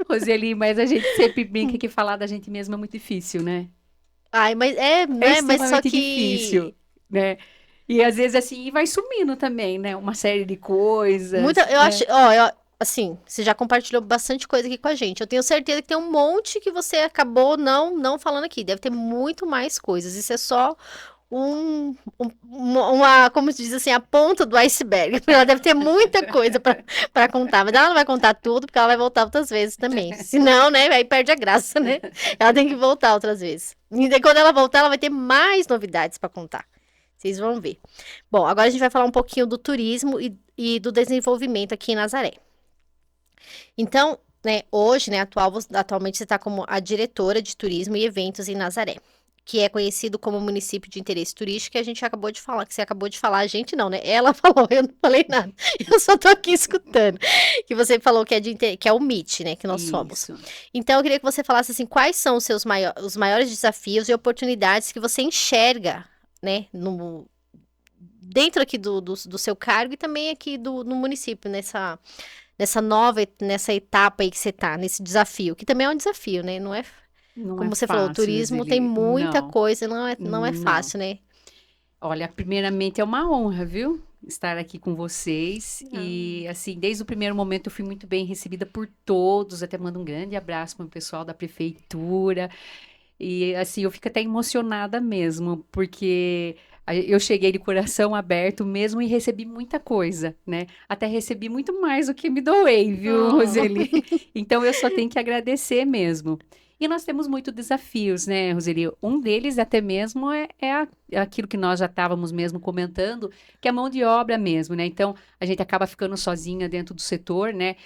Roseli, mas a gente sempre brinca que falar da gente mesmo é muito difícil, né? Ai, mas É né, mas só extremamente que difícil, né? E às vezes assim, e vai sumindo também, né? Uma série de coisas, eu acho, né? ó, assim, você já compartilhou bastante coisa aqui com a gente. Eu tenho certeza que tem um monte que você acabou não falando aqui. Deve ter muito mais coisas. Isso é só como se diz assim, a ponta do iceberg. Ela deve ter muita coisa para contar, mas ela não vai contar tudo, porque ela vai voltar outras vezes também. Senão, né, aí perde a graça, né? Ela tem que voltar outras vezes. E daí, quando ela voltar, ela vai ter mais novidades para contar. Vocês vão ver. Bom, agora a gente vai falar um pouquinho do turismo e do desenvolvimento aqui em Nazaré. Então, né, hoje, né, atualmente você está como a diretora de turismo e eventos em Nazaré, que é conhecido como município de interesse turístico, que a gente acabou de falar, que você acabou de falar, a gente não, né? Ela falou, eu não falei nada. Eu só tô aqui escutando. Que você falou que que é o MIT, né, que nós somos. Isso. Então, eu queria que você falasse assim, quais são os maiores desafios e oportunidades que você enxerga, né, dentro aqui do seu cargo e também aqui no município, nessa etapa aí que você tá, nesse desafio, que também é um desafio, né? Não é, Não é como você falou, o fácil, turismo tem Roseli. muita Não, coisa, não é não. fácil, né? Olha, primeiramente é uma honra, viu? Estar aqui com vocês. Ah. E, assim, desde o primeiro momento eu fui muito bem recebida por todos. Até mando um grande abraço para o pessoal da prefeitura. E, assim, eu fico até emocionada mesmo, porque eu cheguei de coração aberto mesmo e recebi muita coisa, né? Até recebi muito mais do que me doei, viu, Oh. Roseli? Então eu só tenho que agradecer mesmo. E nós temos muitos desafios, né, Roseli? Um deles até mesmo é aquilo que nós já estávamos mesmo comentando, que é a mão de obra mesmo, né? Então, a gente acaba ficando sozinha dentro do setor, né?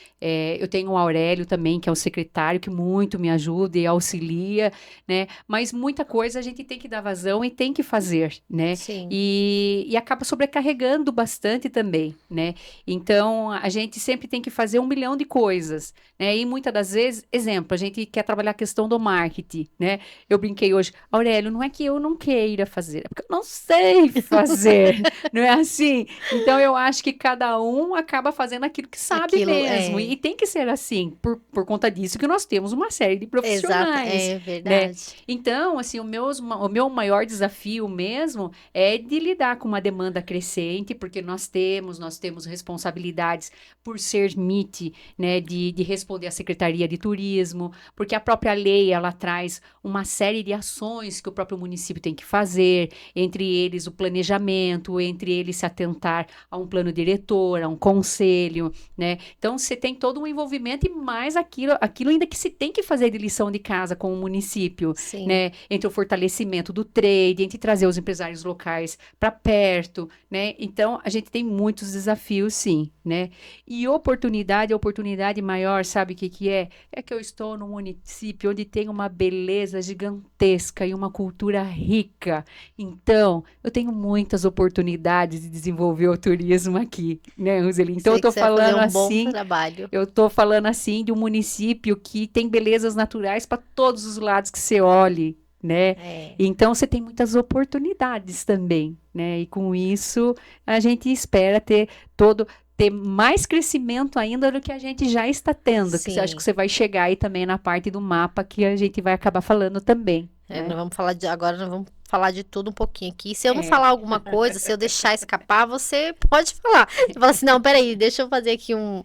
Eu tenho o Aurélio também, que é o secretário, que muito me ajuda e auxilia, né? Mas muita coisa a gente tem que dar vazão e tem que fazer, né? Sim, E acaba sobrecarregando bastante também, né? Então, a gente sempre tem que fazer 1 milhão de coisas, né? E muitas das vezes, exemplo, a gente quer trabalhar a questão do marketing, né? Eu brinquei hoje, Aurélio, não é que eu não queira fazer, porque eu não sei fazer, não é assim? Então, eu acho que cada um acaba fazendo aquilo que sabe Aquilo mesmo, e tem que ser assim, por conta disso que nós temos uma série de exato, profissionais, é né? verdade. Então, assim, o meu maior desafio mesmo é de lidar com uma demanda crescente, porque nós temos responsabilidades por ser MIT, né, de responder à Secretaria de Turismo, porque a própria lei, ela traz uma série de ações que o próprio município tem que fazer, entre eles o planejamento, entre eles se atentar a um plano diretor, a um conselho, né? Então, você tem todo um envolvimento e mais aquilo ainda que se tem que fazer de lição de casa com o município, Sim, né? Entre o fortalecimento do trade, entre trazer os empresários locais para perto, né? Então, a gente tem muitos desafios, sim, né? E oportunidade, a oportunidade maior, sabe o que que é? É que eu estou num município onde tem uma beleza gigantesca e uma cultura rica. Então, eu tenho muitas oportunidades de desenvolver o turismo aqui, né, Roseli? Então, sei que você vai fazer um bom trabalho. eu estou falando assim de um município que tem belezas naturais para todos os lados que você olhe, né? É, Então, você tem muitas oportunidades também, né? E com isso, a gente espera ter mais crescimento ainda do que a gente já está tendo, que eu acho que sim. você vai chegar aí também na parte do mapa que a gente vai acabar falando também, É, né? nós vamos falar agora nós vamos falar de tudo um pouquinho aqui. Se eu não É. falar alguma coisa, se eu deixar escapar, você pode falar. Você fala assim, não, peraí, deixa eu fazer aqui um...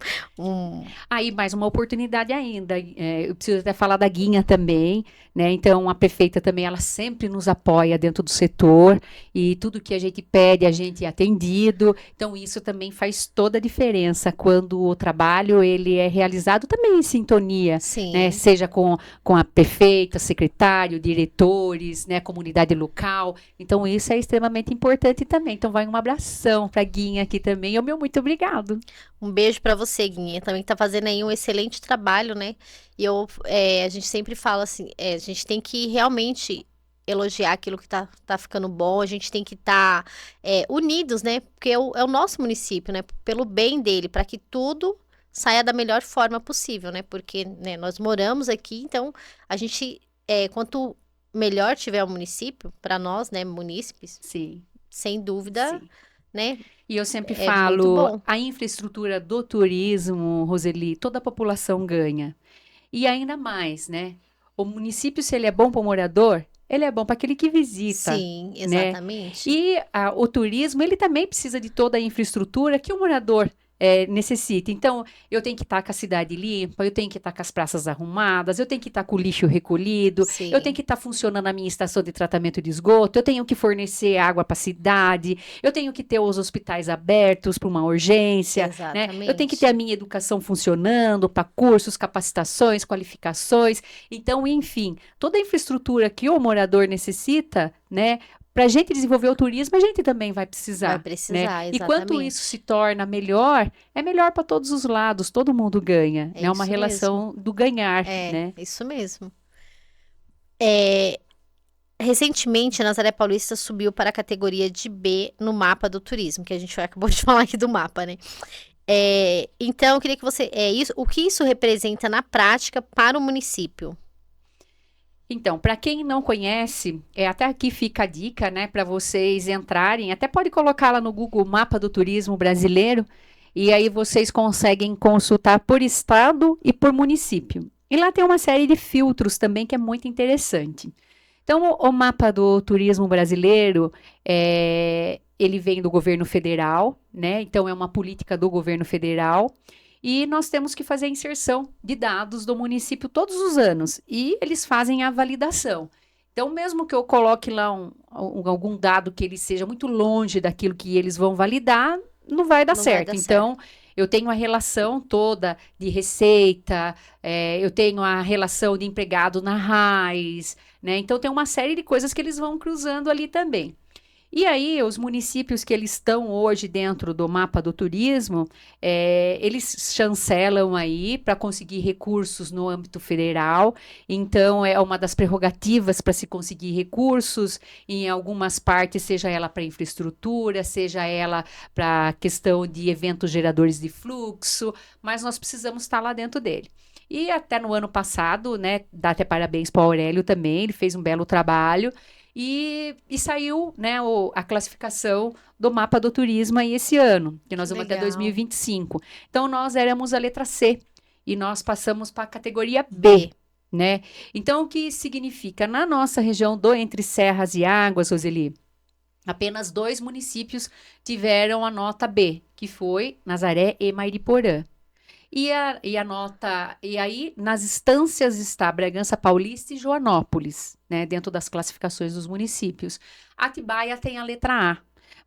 Aí, mais uma oportunidade ainda. Eu preciso até falar da Guinha também, né? Então, a prefeita também, ela sempre nos apoia dentro do setor e tudo que a gente pede, a gente é atendido. Então, isso também faz toda a diferença quando o trabalho, ele é realizado também em sintonia, né? Sim. Seja com a prefeita, secretário, diretores, né? Comunidade local. Então, isso é extremamente importante também. Então, vai um abração para a Guinha aqui também. E o meu muito obrigado. Um beijo pra você, Guinha, também que tá fazendo aí um excelente trabalho, né? E a gente sempre fala assim, a gente tem que realmente elogiar aquilo que tá ficando bom, a gente tem que estar unidos, né? Porque é o nosso município, né? Pelo bem dele, para que tudo saia da melhor forma possível, né? Porque, né, nós moramos aqui, então a gente, quanto melhor tiver o município, para nós, né, munícipes, Sim, sem dúvida, sim. né, E eu sempre é muito falo, bom. a infraestrutura do turismo, Roseli, toda a população ganha. E ainda mais, né? O município, se ele é bom para o morador, ele é bom para aquele que visita, Sim, né? exatamente. E o turismo, ele também precisa de toda a infraestrutura que o morador necessita. Então, eu tenho que estar com a cidade limpa, eu tenho que estar com as praças arrumadas, eu tenho que estar com o lixo recolhido, eu tenho Sim, que estar funcionando a minha estação de tratamento de esgoto, eu tenho que fornecer água para a cidade, eu tenho que ter os hospitais abertos para uma urgência, né? Eu tenho que ter a exatamente. minha educação funcionando para cursos, capacitações, qualificações. Então, enfim, toda a infraestrutura que o morador necessita, né? Para a gente desenvolver o turismo, a gente também vai Vai precisar, né? precisar, E quanto isso exatamente. se torna melhor, é melhor para todos os lados, todo mundo ganha, É né? Uma isso mesmo. relação do ganhar, É, né? isso mesmo. É, recentemente, a Nazaré Paulista subiu para a categoria de B no mapa do turismo, que a gente acabou de falar aqui do mapa, né? Então, eu queria que você. O que isso representa na prática para o município? Então, para quem não conhece, até aqui fica a dica, né, para vocês entrarem, até pode colocar lá no Google Mapa do Turismo Brasileiro, e aí vocês conseguem consultar por estado e por município. E lá tem uma série de filtros também que é muito interessante. Então, o mapa do turismo brasileiro, ele vem do governo federal, né? Então, é uma política do governo federal. E nós temos que fazer a inserção de dados do município todos os anos. E eles fazem a validação. Então, mesmo que eu coloque lá algum dado que ele seja muito longe daquilo que eles vão validar, não vai dar Não vai certo. dar Então, certo. eu tenho a relação toda de receita, eu tenho a relação de empregado na raiz, né? Então, tem uma série de coisas que eles vão cruzando ali também. E aí, os municípios que eles estão hoje dentro do mapa do turismo, eles chancelam aí para conseguir recursos no âmbito federal. Então, é uma das prerrogativas para se conseguir recursos em algumas partes, seja ela para infraestrutura, seja ela para questão de eventos geradores de fluxo, mas nós precisamos estar lá dentro dele. E até no ano passado, né, dá até parabéns para o Aurélio também, ele fez um belo trabalho. E saiu, né, a classificação do mapa do turismo aí esse ano, que nós vamos até Legal. 2025. Então, nós éramos a letra C e nós passamos para a categoria B, né? Então, o que significa? Na nossa região do Entre Serras e Águas, Roseli, apenas 2 municípios tiveram a nota B, que foi Nazaré e Mairiporã. E aí, nas instâncias está Bragança Paulista e Joanópolis, né, dentro das classificações dos municípios. Atibaia tem a letra A,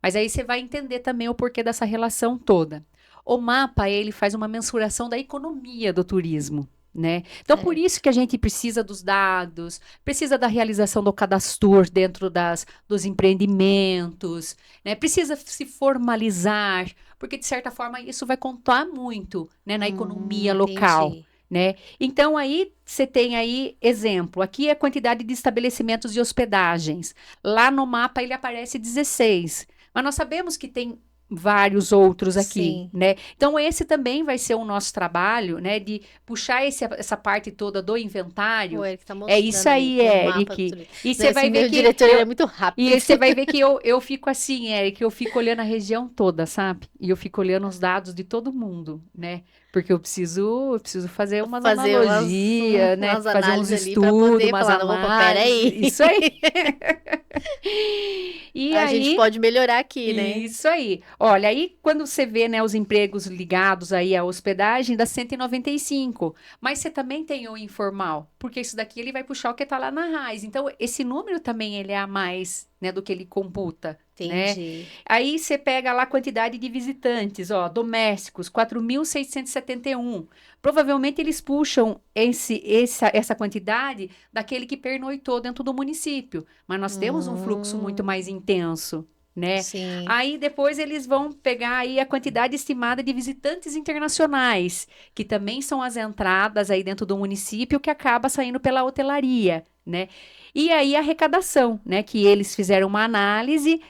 mas aí você vai entender também o porquê dessa relação toda. O mapa, ele faz uma mensuração da economia do turismo, né? Então, por isso que a gente precisa dos dados, precisa da realização do cadastro dentro dos empreendimentos, né? Precisa se formalizar, porque, de certa forma, isso vai contar muito, né, na economia local, Entendi. né? Então, aí, você tem aí, exemplo, aqui é a quantidade de estabelecimentos de hospedagens. Lá no mapa, ele aparece 16, mas nós sabemos que tem vários outros aqui, Sim. né? Então, esse também vai ser o nosso trabalho, né, de puxar essa parte toda do inventário. O Eric tá É isso mostrando ali, aí, tem um mapa do Eric. turismo. E você vai ver Meu que diretor ele é muito rápido. e você vai ver que eu fico assim, Eric, eu fico olhando a região toda, sabe? E eu fico olhando os dados de todo mundo, né? Porque eu preciso fazer umas Fazer analogias, né? umas Fazer uns análises ali pra estudos, poder umas falar, não, opa, pera análises. aí. Isso aí. E A gente aí, pode melhorar aqui, né? isso aí. Olha, aí quando você vê, né, os empregos ligados aí à hospedagem, dá 195. Mas você também tem o informal, porque isso daqui ele vai puxar o que está lá na raiz. Então, esse número também ele é a mais, né, do que ele computa, né? Entendi. Aí você pega lá a quantidade de visitantes, ó, domésticos, 4.671. Provavelmente eles puxam essa quantidade daquele que pernoitou dentro do município, mas nós temos um fluxo muito mais intenso, né? Sim. Aí depois eles vão pegar aí a quantidade estimada de visitantes internacionais, que também são as entradas aí dentro do município que acaba saindo pela hotelaria, né? E aí a arrecadação, né? Que eles fizeram uma análise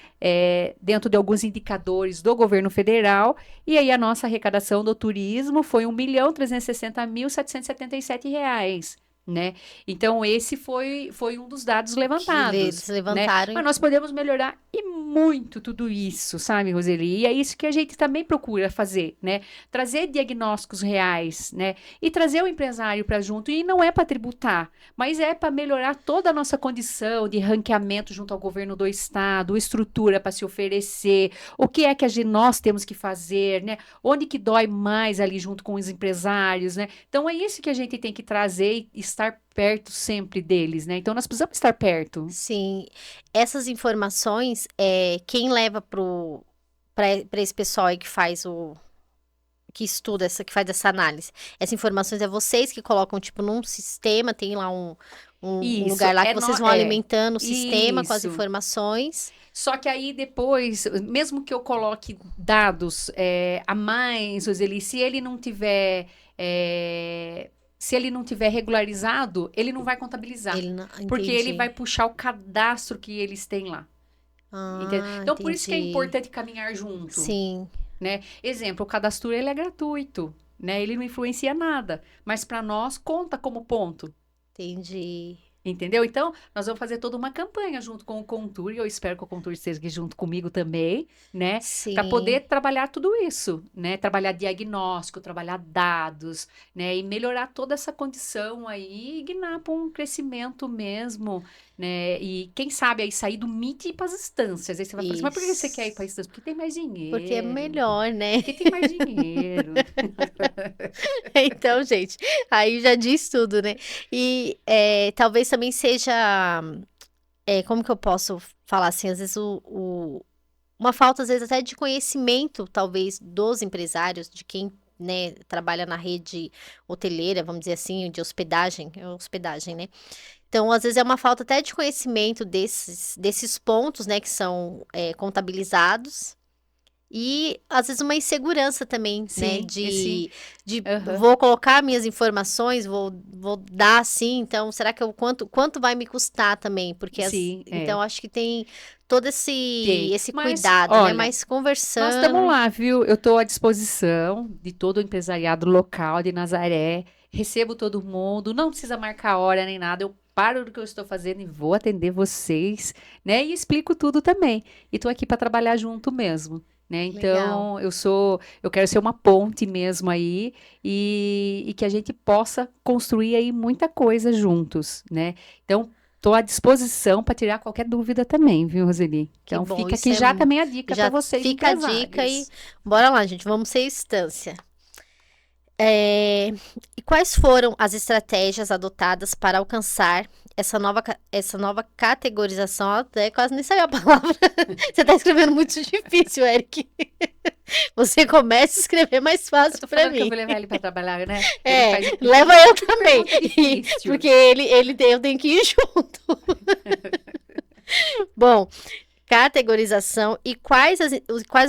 dentro de alguns indicadores do governo federal, e aí a nossa arrecadação do turismo foi R$ 1.360.777, né? Então, esse foi um dos dados Que levantados, eles né? levantaram. Mas nós podemos melhorar e muito tudo isso, sabe, Roseli? E é isso que a gente também procura fazer, né? Trazer diagnósticos reais, né? E trazer o empresário para junto. E não é para tributar, mas é para melhorar toda a nossa condição de ranqueamento junto ao governo do estado, estrutura para se oferecer, o que é que nós temos que fazer, né? Onde que dói mais ali junto com os empresários, né? Então é isso que a gente tem que trazer e estar perto sempre deles, né? Então nós precisamos estar perto. Sim, essas informações, quem leva para esse pessoal aí que faz que estuda que faz essa análise. Essas informações é vocês que colocam, tipo, num sistema, tem lá um Isso, lugar lá que vocês vão alimentando o sistema com as isso. informações. Só que aí depois, mesmo que eu coloque dados a mais, Roseli, se ele não tiver regularizado, ele não vai contabilizar. Porque ele Entendi. vai puxar o cadastro que eles têm lá. Entendeu? Então, por isso que é Entendi. importante caminhar junto. Sim. Né? Exemplo, o cadastro ele é gratuito, né? Ele não influencia nada, mas para nós conta como ponto. Entendi. Entendeu? Então, nós vamos fazer toda uma campanha junto com o Contur, e eu espero que o Contur esteja aqui junto comigo também, né? Sim. Para poder trabalhar tudo isso, né? Trabalhar diagnóstico, trabalhar dados, né? E melhorar toda essa condição aí e guinar para um crescimento mesmo, né? E quem sabe aí sair do MIT e ir para as instâncias. Aí você vai falar assim, mas por que você quer ir para as instâncias? Porque tem mais dinheiro. Porque é melhor, né? Porque tem mais dinheiro. Então, gente, aí já diz tudo, né? E talvez também seja, como que eu posso falar assim, às vezes uma falta, às vezes, até de conhecimento, talvez, dos empresários, de quem, né, trabalha na rede hoteleira, vamos dizer assim, de hospedagem, né? Então, às vezes, é uma falta até de conhecimento desses pontos, né, que são contabilizados. E, às vezes, uma insegurança também, Sim, né? De Aham. vou colocar minhas informações, vou dar assim, então, será que quanto vai me custar também? Porque, Sim, então, acho que tem todo Tem. esse Mas, cuidado, né? olha, Mas nós conversando. estamos lá, viu? Eu estou à disposição de todo o empresariado local de Nazaré. Recebo todo mundo, não precisa marcar hora nem nada. Eu paro do que eu estou fazendo e vou atender vocês, né? E explico tudo também. E tô aqui para trabalhar junto mesmo, né? Legal. Então, eu quero ser uma ponte mesmo aí e que a gente possa construir aí muita coisa juntos, né? Então, tô à disposição para tirar qualquer dúvida também, viu, Roseli? Que Então, bom. fica Isso aqui é. já também a dica para Já vocês fica a dica e empresários. bora lá, gente. Vamos ser instância. E quais foram as estratégias adotadas para alcançar essa nova categorização? Até quase nem saiu a palavra. Você está escrevendo muito difícil, Eric. Você começa a escrever mais Eu fácil tô para falando que eu mim. vou levar ele para trabalhar, né? Ele faz Leva eu também. pergunta difícil. Porque eu tenho que ir junto. Bom, categorização e quais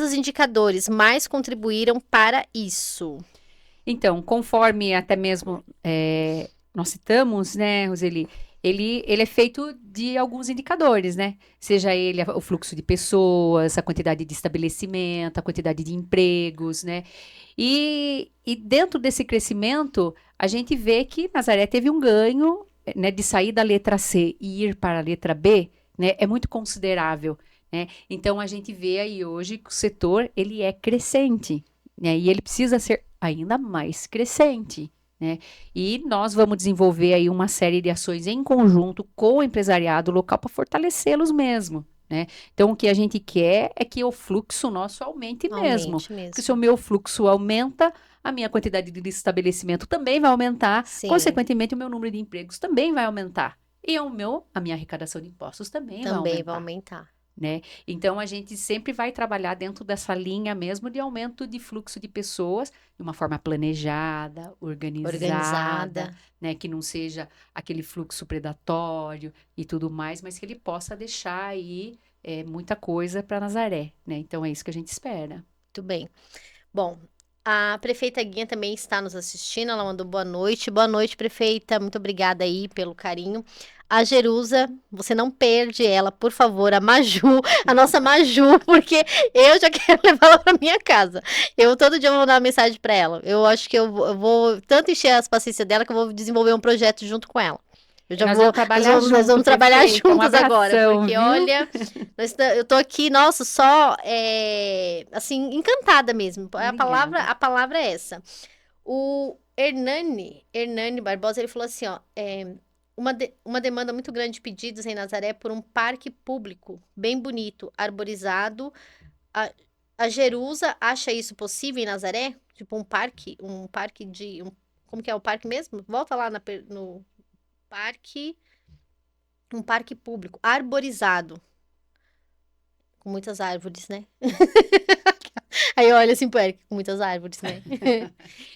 os indicadores mais contribuíram para isso? Então, conforme até mesmo nós citamos, né, Roseli, ele é feito de alguns indicadores, né? Seja ele o fluxo de pessoas, a quantidade de estabelecimento, a quantidade de empregos, né? E dentro desse crescimento, a gente vê que Nazaré teve um ganho, né, de sair da letra C e ir para a letra B, né? É muito considerável, né? Então, a gente vê aí hoje que o setor, ele é crescente, né? E ele precisa ser ainda mais crescente, né? E nós vamos desenvolver aí uma série de ações em conjunto com o empresariado local para fortalecê-los mesmo, né? Então, o que a gente quer é que o fluxo nosso aumente mesmo, Aumente porque se o mesmo. meu fluxo aumenta, a minha quantidade de estabelecimento também vai aumentar, Sim, consequentemente, o meu número de empregos também vai aumentar. E a minha arrecadação de impostos também vai também vai aumentar, aumentar. né? Então a gente sempre vai trabalhar dentro dessa linha mesmo de aumento de fluxo de pessoas de uma forma planejada, organizada, Organizada. né? Que não seja aquele fluxo predatório e tudo mais, mas que ele possa deixar aí muita coisa para Nazaré, né? Então é isso que a gente espera. Muito bem. Bom, a prefeita Guinha também está nos assistindo. Ela mandou boa noite. Boa noite, prefeita. Muito obrigada aí pelo carinho. A Jerusa, você não perde ela, por favor, a Maju, a nossa Maju, porque eu já quero levá-la para minha casa. Eu todo dia vou mandar uma mensagem para ela. Eu acho que eu vou tanto encher as paciências dela que eu vou desenvolver um projeto junto com ela. Eu E já nós vou, vamos trabalhar nós junto, vamos trabalhar prefeita. Um juntas agora, abração, porque viu? olha, eu tô aqui, nossa, só assim, encantada mesmo. Obrigada. A palavra é essa. O Hernani Barbosa, ele falou assim, ó, uma demanda muito grande de pedidos em Nazaré por um parque público bem bonito, arborizado. A, a Jerusa acha isso possível em Nazaré? Tipo um parque como que é o parque mesmo? Volta lá no parque, um parque público, arborizado, com muitas árvores, né? Aí olha assim pro Eric, com muitas árvores, né?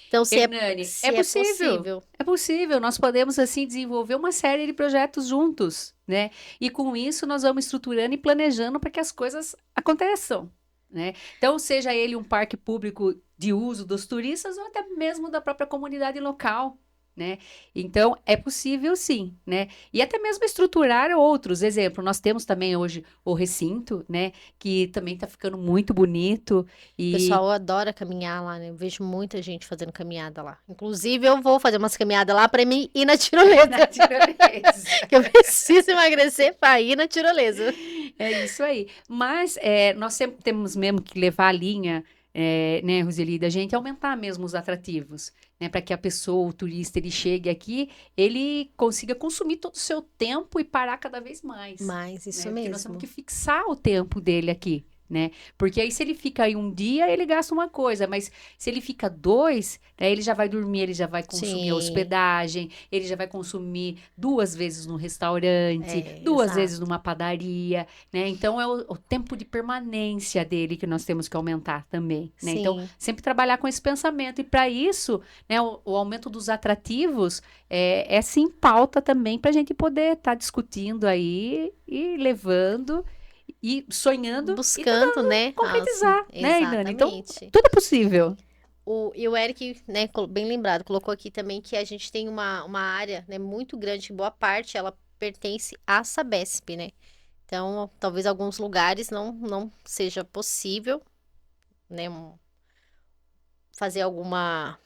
Então, Hernani, é se é possível. possível. É possível. Nós podemos, assim, desenvolver uma série de projetos juntos, né? E com isso, nós vamos estruturando e planejando para que as coisas aconteçam, né? Então, seja ele um parque público de uso dos turistas ou até mesmo da própria comunidade local, né? Então, é possível sim, né? E até mesmo estruturar outros. Exemplo, nós temos também hoje o recinto, né? Que também está ficando muito bonito O e pessoal adora caminhar lá, né? Eu vejo muita gente fazendo caminhada lá. Inclusive, eu vou fazer umas caminhadas lá para mim ir na tirolesa. na tirolesa. Que eu preciso emagrecer para ir na tirolesa. É isso aí. Mas nós sempre temos mesmo que levar a linha, né, Roseli, da gente aumentar mesmo os atrativos, né, para que a pessoa, o turista, ele chegue aqui, ele consiga consumir todo o seu tempo e parar cada vez mais, Mas isso né? Porque nós temos mesmo. que fixar o tempo dele aqui. Né? Porque aí, se ele fica aí um dia, ele gasta uma coisa, mas se ele fica dois, né, ele já vai dormir, ele já vai consumir a Sim. hospedagem, ele já vai consumir 2 vezes no restaurante, 2 vezes Exato. numa padaria, né? Então é o tempo de permanência dele que nós temos que aumentar também, né? Então, Sim. sempre trabalhar com esse pensamento. E para isso, né, o aumento dos atrativos é sim pauta também para a gente poder estar discutindo aí e levando e sonhando e Buscando, tentando né? concretizar, né, Inani? Então, Exatamente. tudo é possível. E o Eric, né, bem lembrado, colocou aqui também que a gente tem uma área, né, muito grande, que boa parte ela pertence à Sabesp, né? Então, talvez alguns lugares não seja possível, né, fazer alguma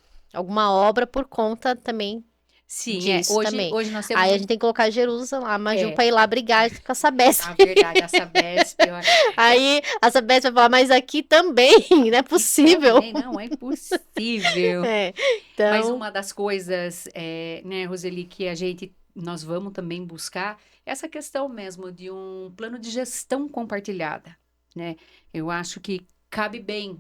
obra por conta também. Sim, disso também. hoje nós Aí a temos. gente tem que colocar a Jerusa lá, Maju, É, pra ir lá brigar com a Sabesp. a verdade, a Sabesp, Aí a Sabesp vai falar, mas aqui também, não é aqui possível. também não é impossível. É, Mas então, uma das coisas, né, Roseli, que nós vamos também buscar é essa questão mesmo de um plano de gestão compartilhada, né? Eu acho que cabe bem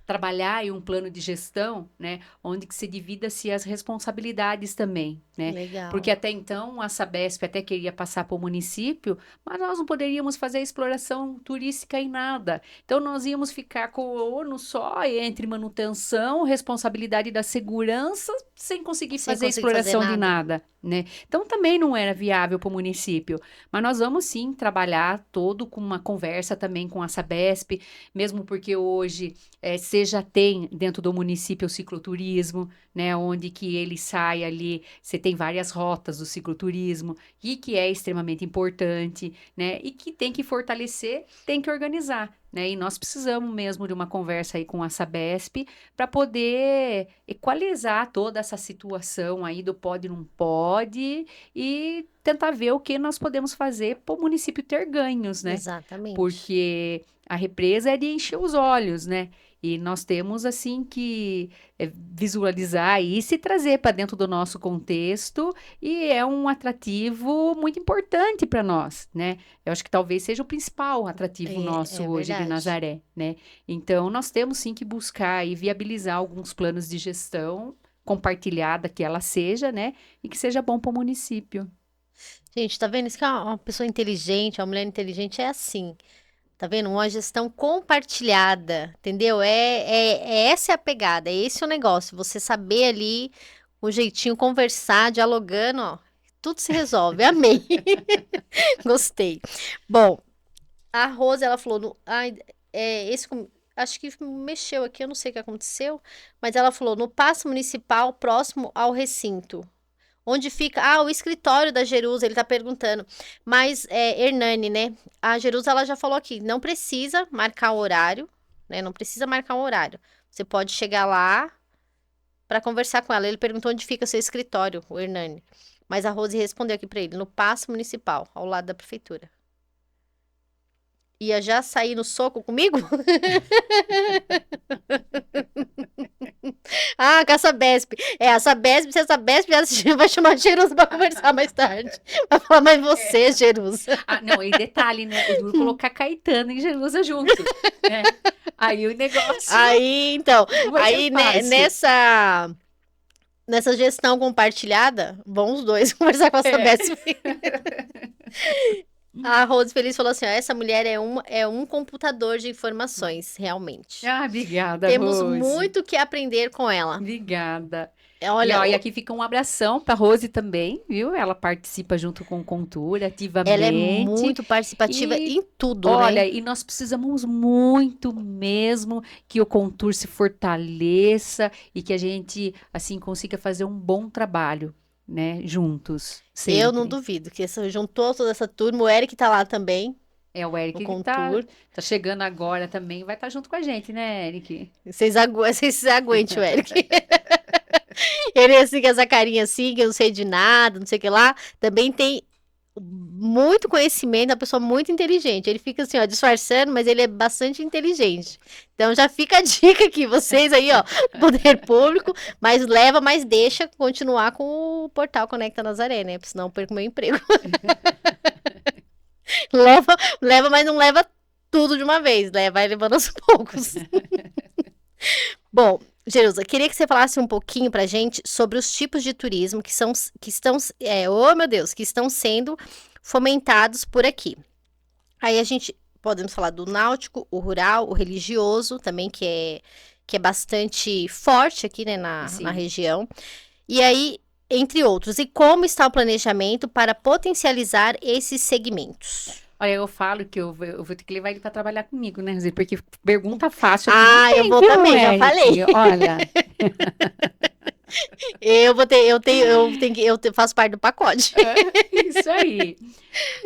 trabalhar em um plano de gestão, né, onde que se divida-se as responsabilidades também, né? Porque legal. até então a Sabesp até queria passar para o município, mas nós não poderíamos fazer exploração turística em nada. Então, nós íamos ficar com o ONU só entre manutenção, responsabilidade da segurança, sem conseguir Sem fazer conseguir fazer exploração de nada. nada, né? Então, também não era viável para o município. Mas nós vamos sim trabalhar todo com uma conversa também com a Sabesp, mesmo porque hoje você já tem dentro do município o cicloturismo, né? Onde que ele sai ali, você tem várias rotas do cicloturismo, e que é extremamente importante, né? E que tem que fortalecer, tem que organizar, né? E nós precisamos mesmo de uma conversa aí com a Sabesp para poder equalizar toda essa situação aí do pode e não pode e tentar ver o que nós podemos fazer para o município ter ganhos, né? Exatamente. Porque a represa é de encher os olhos, né? E nós temos assim que visualizar isso e trazer para dentro do nosso contexto, e é um atrativo muito importante para nós, né? Eu acho que talvez seja o principal atrativo nosso É hoje de verdade. Nazaré, né? Então nós temos sim que buscar e viabilizar alguns planos de gestão compartilhada que ela seja, né? E que seja bom para o município. Gente, tá vendo? Isso que é uma pessoa inteligente, uma mulher inteligente é assim. Tá vendo? Uma gestão compartilhada, entendeu? Essa é a pegada, é esse o negócio. Você saber ali, o jeitinho, conversar, dialogando, ó, tudo se resolve. Amei. Gostei. Bom, a Rose, ela falou, ai, acho que mexeu aqui, eu não sei o que aconteceu, mas ela falou, no Paço Municipal, próximo ao recinto. Onde fica? Ah, o escritório da Jerusa, ele tá perguntando. Mas, Hernani, né? A Jerusa, ela já falou aqui, não precisa marcar o horário, né? Não precisa marcar um horário. Você pode chegar lá para conversar com ela. Ele perguntou onde fica o seu escritório, o Hernani. Mas a Rose respondeu aqui para ele, no Paço Municipal, ao lado da prefeitura. Ia já sair no soco comigo? Ah, com a Sabesp. A Sabesp, se a Sabesp já assistir, vai chamar a Jerusa pra conversar mais tarde. Vai falar, mas você, Jerusa. Ah, não, e detalhe, né? O duro colocar Caetano e Jerusa junto, né? Aí o negócio Aí, então, não vai ser aí fácil. nessa gestão compartilhada, vão os dois conversar com a É. Sabesp. A Rose Feliz falou assim, ó, essa mulher é um computador de informações, realmente. Ah, obrigada, Temos Rose. muito que aprender com ela. Obrigada. E, Olha, ó, e aqui fica um abração para Rose também, viu? Ela participa junto com o Contura ela é ativamente. muito participativa E em tudo, olha, né? e nós precisamos muito mesmo que o Contur se fortaleça e que a gente assim consiga fazer um bom trabalho, né, juntos, Eu não sempre. duvido que juntou toda essa turma, o Eric tá lá também, É o no Eric que Contour. tá chegando agora também, vai estar junto com a gente, né, Eric? Vocês aguentem o Eric. Ele assim, com essa carinha assim, que eu não sei de nada, não sei o que lá. Também tem muito conhecimento, é uma pessoa muito inteligente. Ele fica assim, ó, disfarçando, mas ele é bastante inteligente. Então já fica a dica aqui, vocês aí, ó, poder público, mas leva, mas deixa continuar com o portal Conecta Nazaré, né? Porque senão eu perco meu emprego. Leva, mas não leva tudo de uma vez, né? Vai levando aos poucos. Bom, Jerusa, queria que você falasse um pouquinho pra gente sobre os tipos de turismo que estão, oh meu Deus, que estão sendo fomentados por aqui. Aí a gente podemos falar do náutico, o rural, o religioso também, que é bastante forte aqui, né, na Sim. região. E aí, entre outros, e como está o planejamento para potencializar esses segmentos? Olha, eu falo que eu vou ter que levar ele para trabalhar comigo, né, Roseli? Porque pergunta fácil aqui não Ah, eu tem, vou viu, também, já falei. Eric? Olha, Eu faço parte do pacote. Isso aí.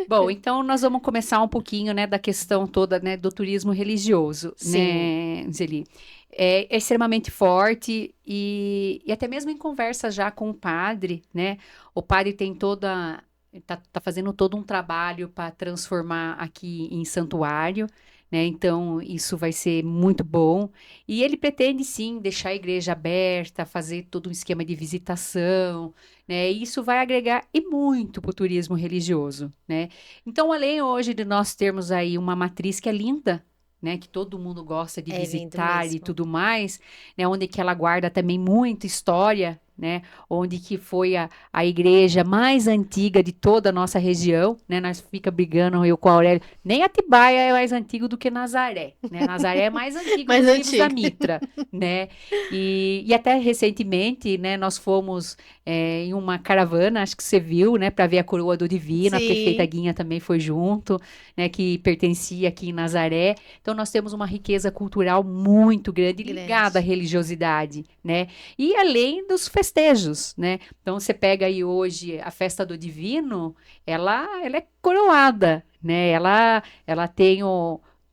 Bom, então nós vamos começar um pouquinho, né, da questão toda, né, do turismo religioso, Sim, né, Zeli? É extremamente forte e até mesmo em conversa já com o padre, né? O padre tem tá fazendo todo um trabalho para transformar aqui em santuário, né? Então isso vai ser muito bom. E ele pretende sim deixar a igreja aberta, fazer todo um esquema de visitação, né? E isso vai agregar e muito para o turismo religioso, né? Então, além hoje de nós termos aí uma matriz que é linda, né, que todo mundo gosta de é lindo visitar e mesmo. tudo mais, né, onde que ela guarda também muita história, né, onde que foi a igreja mais antiga de toda a nossa região, né, nós fica brigando eu com a Aurélia, nem Atibaia é mais antigo do que Nazaré, né, Nazaré é mais antigo Mais dos livros da antigo. Mitra, né, e até recentemente, né, nós fomos em uma caravana, acho que você viu, né, para ver a coroa do Divino, a prefeita Sim, Guinha também foi junto, né, que pertencia aqui em Nazaré. Então nós temos uma riqueza cultural muito grande ligada à grande. religiosidade, né? E além dos festejos, né? Então você pega aí hoje a festa do Divino, ela é coroada, né? Ela tem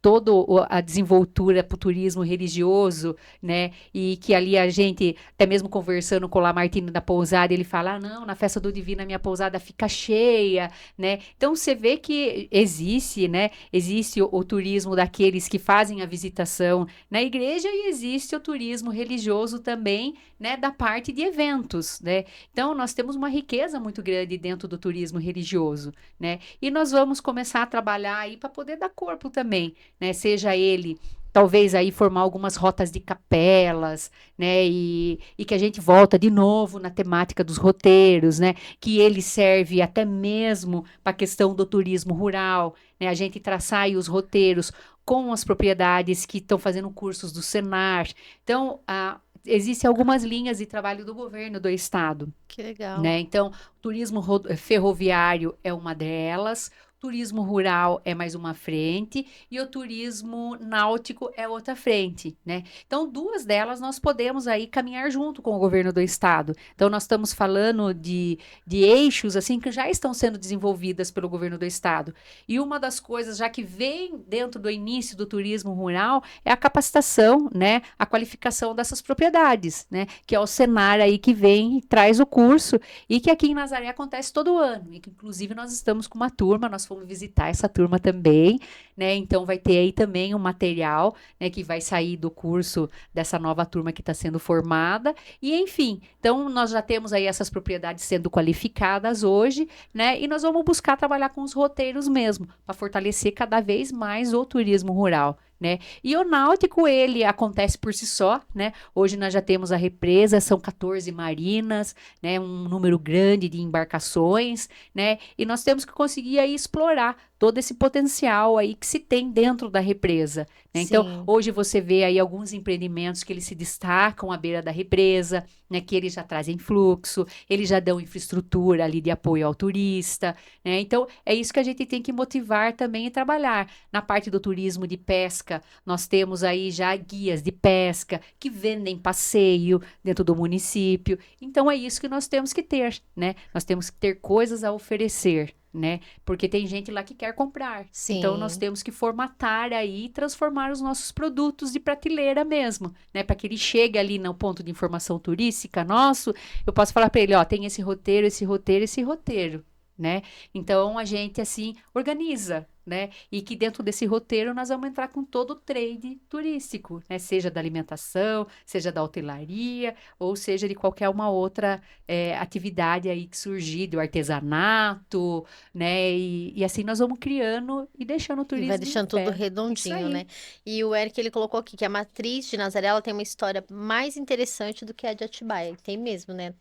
toda a desenvoltura para o turismo religioso, né? E que ali a gente, até mesmo conversando com o Lamartine da pousada, ele fala: ah, não, na festa do Divino a minha pousada fica cheia, né? Então você vê que existe, né? Existe o turismo daqueles que fazem a visitação na igreja e existe o turismo religioso também, né? Da parte de eventos, né? Então nós temos uma riqueza muito grande dentro do turismo religioso, né? E nós vamos começar a trabalhar aí para poder dar corpo também, né? Seja ele talvez aí formar algumas rotas de capelas, né? E que a gente volta de novo na temática dos roteiros, né? Que ele serve até mesmo para a questão do turismo rural, né? A gente traçar aí os roteiros com as propriedades que estão fazendo cursos do Senar. Então, existem algumas linhas de trabalho do governo do estado, Que legal. né? Então, turismo ferroviário é uma delas, turismo rural é mais uma frente e o turismo náutico é outra frente, né? Então, duas delas nós podemos aí caminhar junto com o governo do estado. Então, nós estamos falando de eixos assim que já estão sendo desenvolvidas pelo governo do estado. E uma das coisas já que vem dentro do início do turismo rural é a capacitação, né? A qualificação dessas propriedades, né? Que é o Senar aí que vem e traz o curso e que aqui em Nazaré acontece todo ano, e que inclusive nós estamos com uma turma, nós fomos visitar essa turma também, né? Então vai ter aí também um material, né, que vai sair do curso dessa nova turma que está sendo formada, e enfim, então nós já temos aí essas propriedades sendo qualificadas hoje, né? E nós vamos buscar trabalhar com os roteiros mesmo, para fortalecer cada vez mais o turismo rural. Né? E o náutico, ele acontece por si só, né? Hoje nós já temos a represa, são 14 marinas, né, um número grande de embarcações, né, e nós temos que conseguir aí explorar todo esse potencial aí que se tem dentro da represa, né? Então, Sim. hoje você vê aí alguns empreendimentos que eles se destacam à beira da represa, né, que eles já trazem fluxo, eles já dão infraestrutura ali de apoio ao turista, né? Então, é isso que a gente tem que motivar também e trabalhar. Na parte do turismo de pesca, nós temos aí já guias de pesca que vendem passeio dentro do município. Então é isso que nós temos que ter, né? Nós temos que ter coisas a oferecer, né? Porque tem gente lá que quer comprar. Então nós Sim. temos que formatar aí e transformar os nossos produtos de prateleira mesmo, né? Para que ele chegue ali no ponto de informação turística nosso, eu posso falar para ele, ó, tem esse roteiro, esse roteiro, esse roteiro, né? Então a gente assim organiza, né? E que dentro desse roteiro nós vamos entrar com todo o trade turístico, né? Seja da alimentação, seja da hotelaria, ou seja de qualquer uma outra atividade aí que surgir, do artesanato, né? E assim nós vamos criando e deixando o E vai turismo em deixando tudo pé. Isso redondinho, aí. né? E o Eric, ele colocou aqui que a matriz de Nazaré, ela tem uma história mais interessante do que a de Atibaia. E tem mesmo, né?